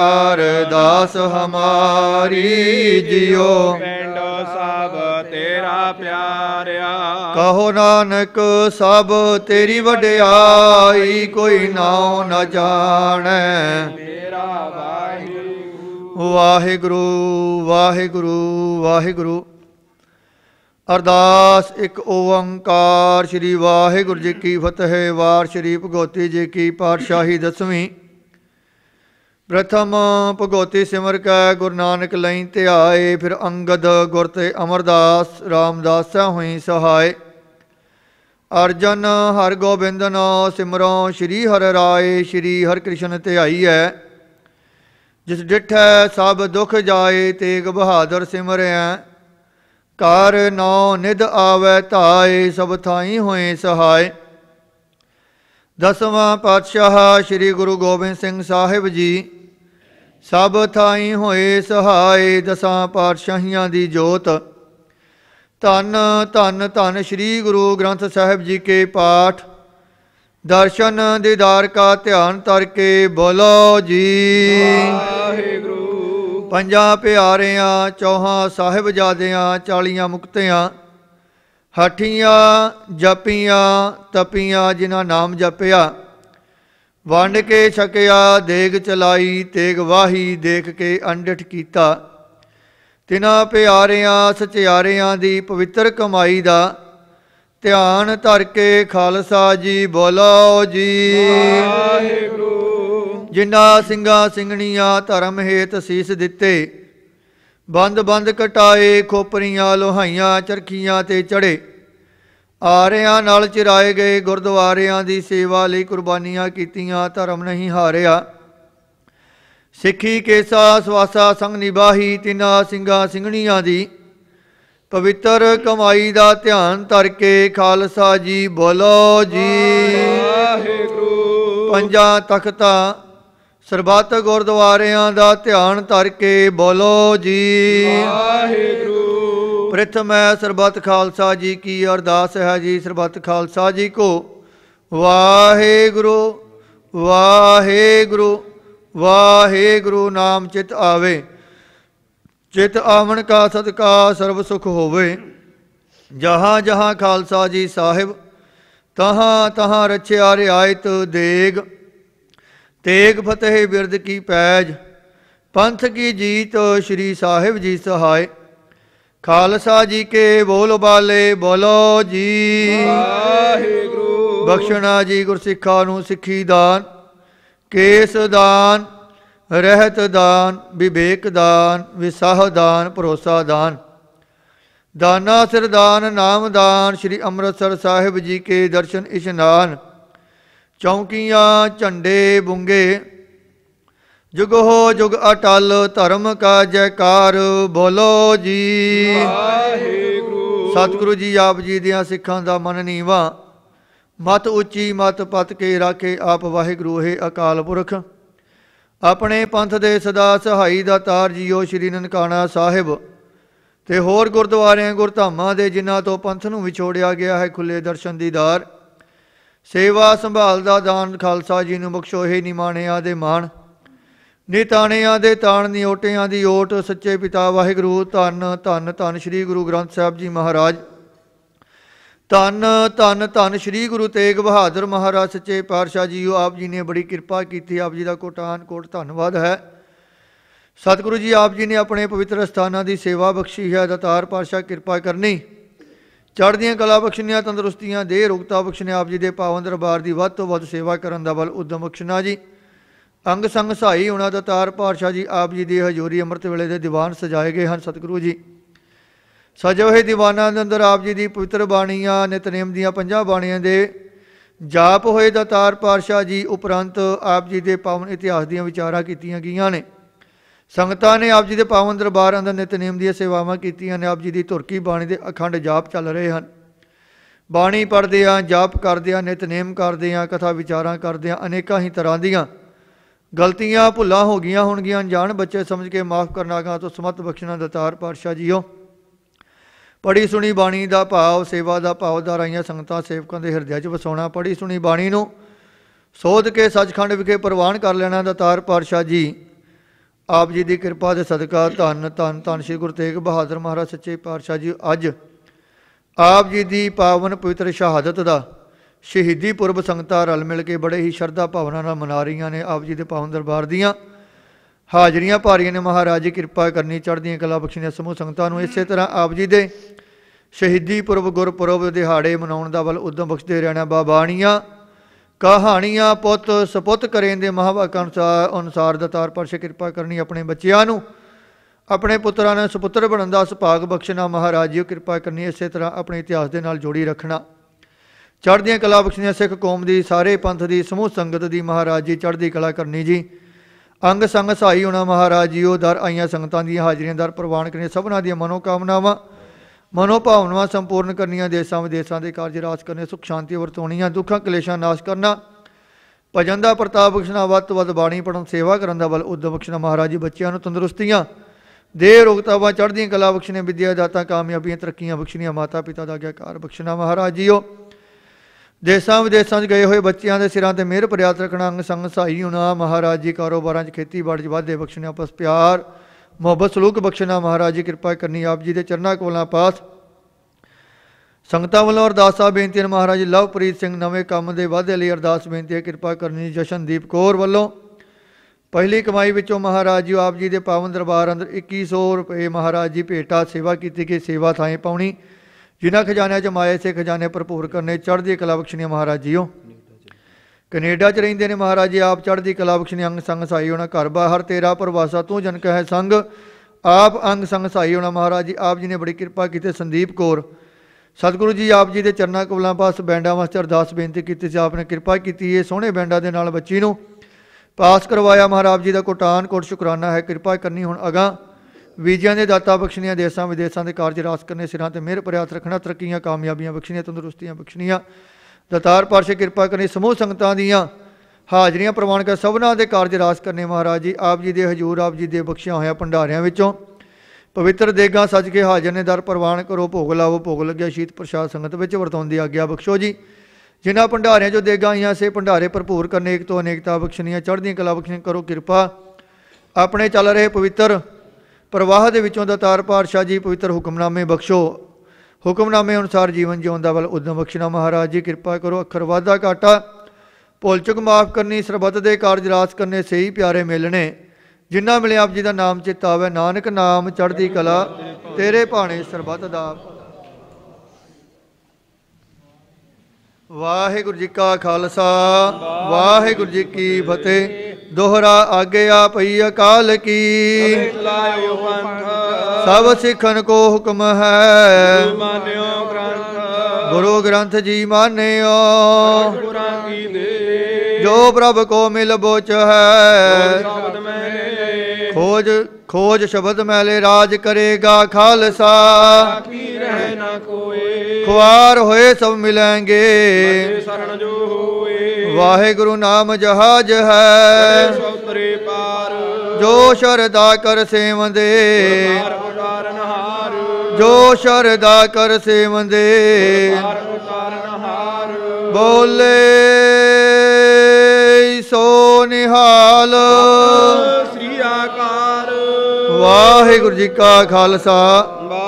अरदास हमारी। जियो पिंडो सब तेरा प्यारिया। कहो नानक सब तेरी वड्याई। कोई नाम न जाने मेरा वाहिगुरु। वाहिगुरु वाहिगुरु वाहिगुरु। अरदास एक ओंकार। श्री वाहिगुरू जी की फतेह। वार श्री भगवती जी की पातशाही दसवीं। प्रथम भगवती सिमर कै गुरु नानक लई ध्याए। फिर अंगद गुर ते अमरदास रामदास हुई सहाय। अर्जन हर गोबिंद नो सिमरो श्री हर राय। श्री हर कृष्ण ध्याई है जिस डिठै सब दुख जाए। तेग बहादुर सिमरै कार नौ निध आवै धाए। सब थाई होए सहाय। दसवां पातशाह श्री गुरु गोबिंद सिंह साहिब जी सब थाई होए सहाय। दसां पातशाहियां दी जोत धन धन धन श्री गुरु ग्रंथ साहिब जी के पाठ। दर्शन दीदार का ध्यान तरके बोलो जी। ਵਾਹਿਗੁਰੂ। पंजा प्यारियां चौहां साहिबजादियां 40 मुक्तियां हठियां जपियां तपियां जिन्हां नाम जपिया वंड के छकिया देग चलाई तेग वाही देख के अंडिठ कीता तिन्हां प्यारियां सचियारियां दी पवित्र कमाई दा ध्यान धर के खालसा जी बोलो जी। ਵਾਹਿਗੁਰੂ। जिन्हां ਸਿੰਘਾਂ ਸਿੰਘਣੀਆਂ धर्म हेत सीस दिते बंद बंद कटाए खोपरियां लोहाइयां चरखियां ते चढ़े आरियां नाल चिराए गए गुरद्वारियां दी सेवा लई कुर्बानियां कीतियां धर्म नहीं हारिया सिੱਖੀ केसा ਸਵਾਸਾ संग निभाही तिन्हां ਸਿੰਘਾਂ ਸਿੰਘਣੀਆਂ दी पवित्र कमाई दा ध्यान धर के खालसा जी बोलो जी। ਵਾਹਿਗੁਰੂ। पंजा तख्तां सरबत गुरद्वारियां दा ध्यान धर के बोलो जी। ਵਾਹਿਗੁਰੂ। प्रथम है सरबत खालसा जी की अरदास है जी सरबत खालसा जी को वाहेगुरु वाहेगुरु वाहेगुरु नाम चित आवे चित आवन का सदका सर्व सुख होवे जहाँ जहाँ खालसा जी साहिब तहाँ तहाँ रछिया रियायत देग तेग फतेह बिरद की पैज पंथ की जीत श्री साहिब जी सहाय खालसा जी के बोल बाले बोलो जी। ਵਾਹਿਗੁਰੂ। बख्शना जी गुरसिखा नूं सिक्खी दान केस दान रहत दान विवेक दान विसाह दान भरोसा दान दाना सिर दान नाम दान श्री अमृतसर साहिब जी के दर्शन इशनान चौकियाँ झंडे बुंगे जुग हो जुग अटल धर्म का जयकार बोलो जी। ਵਾਹਿਗੁਰੂ। सतगुरु जी आप जी दियां सिखां दा मन नीवा मत उच्ची मत पत के राखे आप वाहिगुरू हे अकाल पुरख अपने पंथ दे सदा सहाई दा तार जियो श्री ननकाना साहिब ते होर गुरद्वारिਆਂ गुरधामां दे जिन्हां तो पंथ नूं विछोड़िया गया है खुले दर्शन दीदार सेवा संभाल दा दान खालसा जी नूं बख्शो हे निमाणिਆਂ दे माण निताणिਆਂ ਦੇ ਤਾਣ ਨਿਓਟਿਆਂ ਦੀ ਓਟ ਸੱਚੇ ਪਿਤਾ ਵਾਹਿਗੁਰੂ ਧੰਨ ਧੰਨ ਧੰਨ ਸ੍ਰੀ ਗੁਰੂ ਗ੍ਰੰਥ ਸਾਹਿਬ ਜੀ ਮਹਾਰਾਜ ਧੰਨ ਧੰਨ ਧੰਨ ਸ੍ਰੀ ਗੁਰੂ ਤੇਗ ਬਹਾਦਰ ਮਹਾਰਾਜ ਸੱਚੇ ਪਾਤਸ਼ਾਹ ਜੀਓ ਆਪ ਜੀ ਨੇ ਬੜੀ ਕਿਰਪਾ ਕੀਤੀ ਆਪ ਜੀ ਦਾ ਕੋਟਾਨ ਕੋਟ ਧੰਨਵਾਦ ਹੈ। ਸਤਿਗੁਰੂ ਜੀ ਆਪ ਜੀ ਨੇ ਆਪਣੇ ਪਵਿੱਤਰ ਸਥਾਨਾਂ ਦੀ ਸੇਵਾ ਬਖਸ਼ੀ ਹੈ ਦਾਤਾਰ ਪਾਤਸ਼ਾਹ ਕਿਰਪਾ ਕਰਨੀ ਚੜ੍ਹਦੀਆਂ ਕਲਾ ਬਖਸ਼ਣੀਆਂ ਤੰਦਰੁਸਤੀਆਂ ਦੇਹ ਰੋਗਤਾ ਬਖਸ਼ਣੇ ਆਪ ਜੀ ਦੇ ਪਾਵਨ ਦਰਬਾਰ ਦੀ ਵੱਧ ਤੋਂ ਵੱਧ ਸੇਵਾ ਕਰਨ ਦਾ ਬਲ ਉਦਮ ਬਖਸ਼ਣਾ ਜੀ। अंग संग सहाई होना दातार पातशाह जी आप जी की हजूरी अमृत वेले के दीवान सजाए गए हैं सतगुरु जी सजे हुए दीवाना के अंदर आप जी की पवित्र बाणियां नितनेम दियां 50 बाणियां दे जाप होए दातार पातशाह जी उपरंत आप जी के पावन इतिहास दियां विचारां कीतियां गईयां ने संगतां ने आप जी के पावन दरबार अंदर नितनेम दी सेवावां कीतियां ने आप जी की धुरकी बाणी के अखंड जाप चल रहे हैं बाणी पढ़दे आ जाप करदे आ नितनेम करदे आ कथा विचारां करदे आ अनेकां ही तरह दियां गलतियां भुलां हो गई होणगियां अनजान बच्चे समझ के माफ़ करना गा तो समत बख्शना दातार पातशाह जीओ पढ़ी सुनी बाणी का भाव सेवा का भाव दाराइयां संगतां सेवकों के हिरदे च वसाउणा पढ़ी सुनी बाणी नूं सोध के सचखंड विखे प्रवान कर लेना दातार पातशाह जी आप जी की कृपा के सदका धन धन धन श्री गुरु तेग बहादुर महाराज सच्चे पातशाह जी अज आप जी की पावन पवित्र शहादत का शहीदी पुरब संगतां रल मिल के बड़े ही शरधा भावना नाल मना रही ने आप जी के पावन दरबार दियां हाजरियां भारियां ने महाराज जी कृपा करनी चढ़दियां कला बख्शनियां समूह संगतां नूं इसे तरह आप जी के शहीदी पुरब गुरपुरब दिहाड़े मनाउण दा बल उद्यम बख्शदे रहना बाबाणियां कहानियां पुत सपुत करें दे महावाकां अनुसार दातार पातशाह कृपा करनी अपने बच्चियां नूं अपने पुत्रां ने सपुत्र बनण दा सुभाग बख्शना महाराज जी कृपा करनी इसे तरह अपने इतिहास के नाल जोड़ी रखना चढ़दियां कला बख्शनियां सिख कौम की सारे पंथ की समूह संगत की महाराज जी चढ़दी कला करनी जी अंग संग सहाई होना महाराज जी दर आईयां संगतां दी हाजरियां दर प्रवान करनी सबना दी मनोकामनावां मनोभावनावां संपूर्ण करनियां देशां विदेशां के कारज राज करने सुख शांति वरतौणियां दुखां कलेशां नाश करना भजन का प्रताप बख्शना वध तो वध बाणी पढ़न सेवा करन दा बल उद्यम बख्शना महाराज जी बच्चियां नूं तंदुरुस्तियां देह रोगतावां चढ़दियां कला बख्शने विद्या दातां कामयाबियां तरक्कियां बख्शनियां माता पिता दा आग्याकार बख्शना महाराज जीओ देशां विदेशां 'च गए हुए बच्चों के सिरां ते मेहर प्रयात रखना, अंग संग सहाई होना। महाराज जी कारोबार खेतीबाड़ी च वाधे बख्शने, आपस प्यार मुहब्बत सलूक बख्शना। महाराज जी कृपा करनी, आप जी के चरणा कोलों पास संगतां वालों अरदासां बेनतियां। महाराज जी लवप्रीत सिंह नवे काम के वाधे लई अरदास बेनती है, कृपा करनी। जशनदीप कौर वालों पहली कमाई विचों महाराज जी आप जी के पावन दरबार अंदर 2100 रुपये महाराज जी भेटा सेवा की गई, सेवा थाएं पाउणी। जिन्हां खजानिया च माए से खजाने भरपूर करने, चढ़दी कला बख्शनिया। महाराज जी कनेडा च रहिंदे ने, महाराज जी आप चढ़दी कला बख्शनी। अंग संग सहाई होना, घर बाहर तेरा प्रवासा तू जन कह संग, आप अंग संग सहाई होना। महाराज जी आप जी ने बड़ी कृपा की। संदीप कौर सतगुरु जी आप जी के चरणा कोलों पास बैंडा वास्ते अरदास बेनती की सी, आपने कृपा की है, सोहने बैंडा के नाल बच्ची नूं पास करवाया। महाराज जी का कोटान कोट शुकराना है, कृपा करनी। हुण अगां वीजिया के दाता बख्शनियां, देशों विदेशों के कारज रास करने, सिरां ते मेहर प्रयास रखना, तरक्कियां कामयाबियां बख्शनियां, तंदुरुस्तियां बख्शनियां। दतार पातशाह कृपा करनी, समूह संगतां दियां हाजरियां प्रवान कर सबना के कारज रास करने। महाराज जी आप जी के हजूर आप जी के बख्शिया होया भंडारियां विचों पवित्र देगा सज के हाजर ने दर प्रवान करो, भोग लाओ, भोग लग्या शीत प्रसाद संगत विच वरताउण दी आग्या बख्शो जी। जिन्हां भंडारियां जो देगा आईयां से भंडारे भरपूर करने, एक तो अनेकता बख्शनियां, चढ़दी कला बख्शनियां। करो कृपा अपने चल रहे पवित्र प्रवाह के विचों दातार पातशाह जी पवित्र हुक्मनामे बख्शो, हुक्मनामे अनुसार जीवन जीवन का बल उद्यम बख्शना। महाराज जी कृपा करो, अखर वाधा घाटा भुल चुक माफ करनी, सरबत के कारज रास करने, सही प्यारे मिलने। जिन्ना मिले आप जी का नाम चित आवे, नानक नाम चढ़दी कला तेरे भाने सरबत दा। वाहिगुरू जी का खालसा वाहिगुरू जी की फतेह। दोहरा आज्ञा पई अकाल की, सब सिखन को हुक्म है, गुरु ग्रंथ जी मान्यो। जो प्रभ को मिल बोच है, खोज खोज शब्द मैले राज करेगा खालसा। खुआर होए सब मिलेंगे, वाहिगुरु नाम जहाज है। जो शरदा कर सेवंदे, जो शरदा कर सेवंदे, बोले सो निहाल। वाहिगुरू जी का खालसा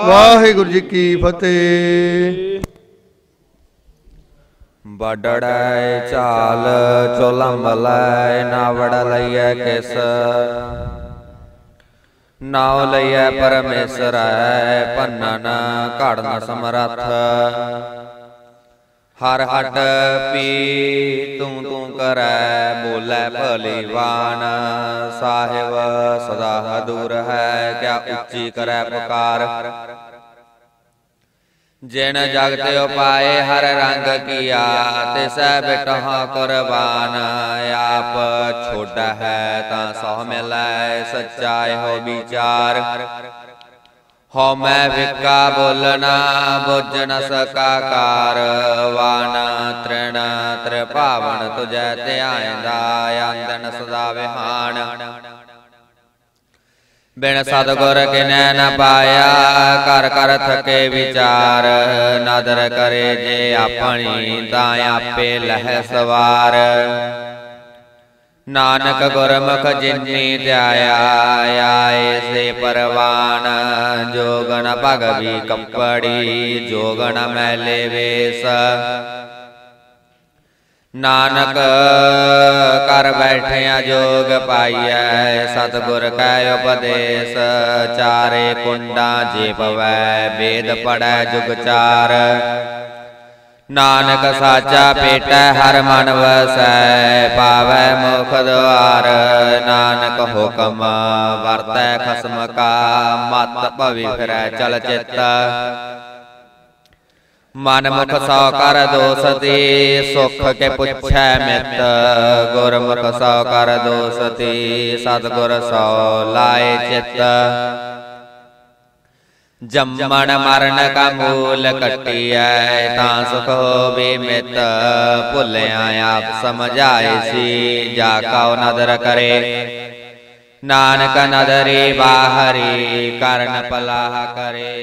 वाहिगुरू जी की फतेह। बड़ड़ै चाल चोलंबलै, नावड़ लइय किस, नाव लइय परमेश्वर, भन्नन घड़न समरथ। हर हट पी तू तू करै, बोलै भलीवान। साहिब सदा दूर है, क्या उच्ची करै पुकार। जिन जगत उपाय हर रंग किया, तिसै बिटहा कुर्बान। आप छोटा है ता सौ मिलै, सच्चाई हो विचार। हो मैं विका बोलना, बुझ न सका कारवान। तृण त्रिपावन तुझै ध्याइंदा, आंदन सदा विहान। बिन सतगुर किनै न पाया, कर कर थके विचार। नदर करे जे अपनी, तां आपे लह सवार। नानक गुरमुख जिन्नी ध्याया, आए से परवान। जोगन भगवी कपड़ी, जोगन मैले वेश। नानक कर बैठिया जोग पाइयै, सतगुर कै उपदेश। चारे कुंडा जे पवै, वेद पढ़ै जुग चार। नानक साचा पेटै हर मन वसै, पावै मुख द्वार। नानक हुक्म वरतै खसम का, मत भवि फिरै चल चित। मन मुख सौ कर दोषती, सुख के पुछै मित। गुरमुख सौ कर दोषती, सतगुर सौ लाए चित। जम्मण मरण का मूल कटिया, तां सुख होवे मित। भुलिया आप समझाए सी, जाका नदर करे। नानक नदरी बाहरी, करन पलाह करे।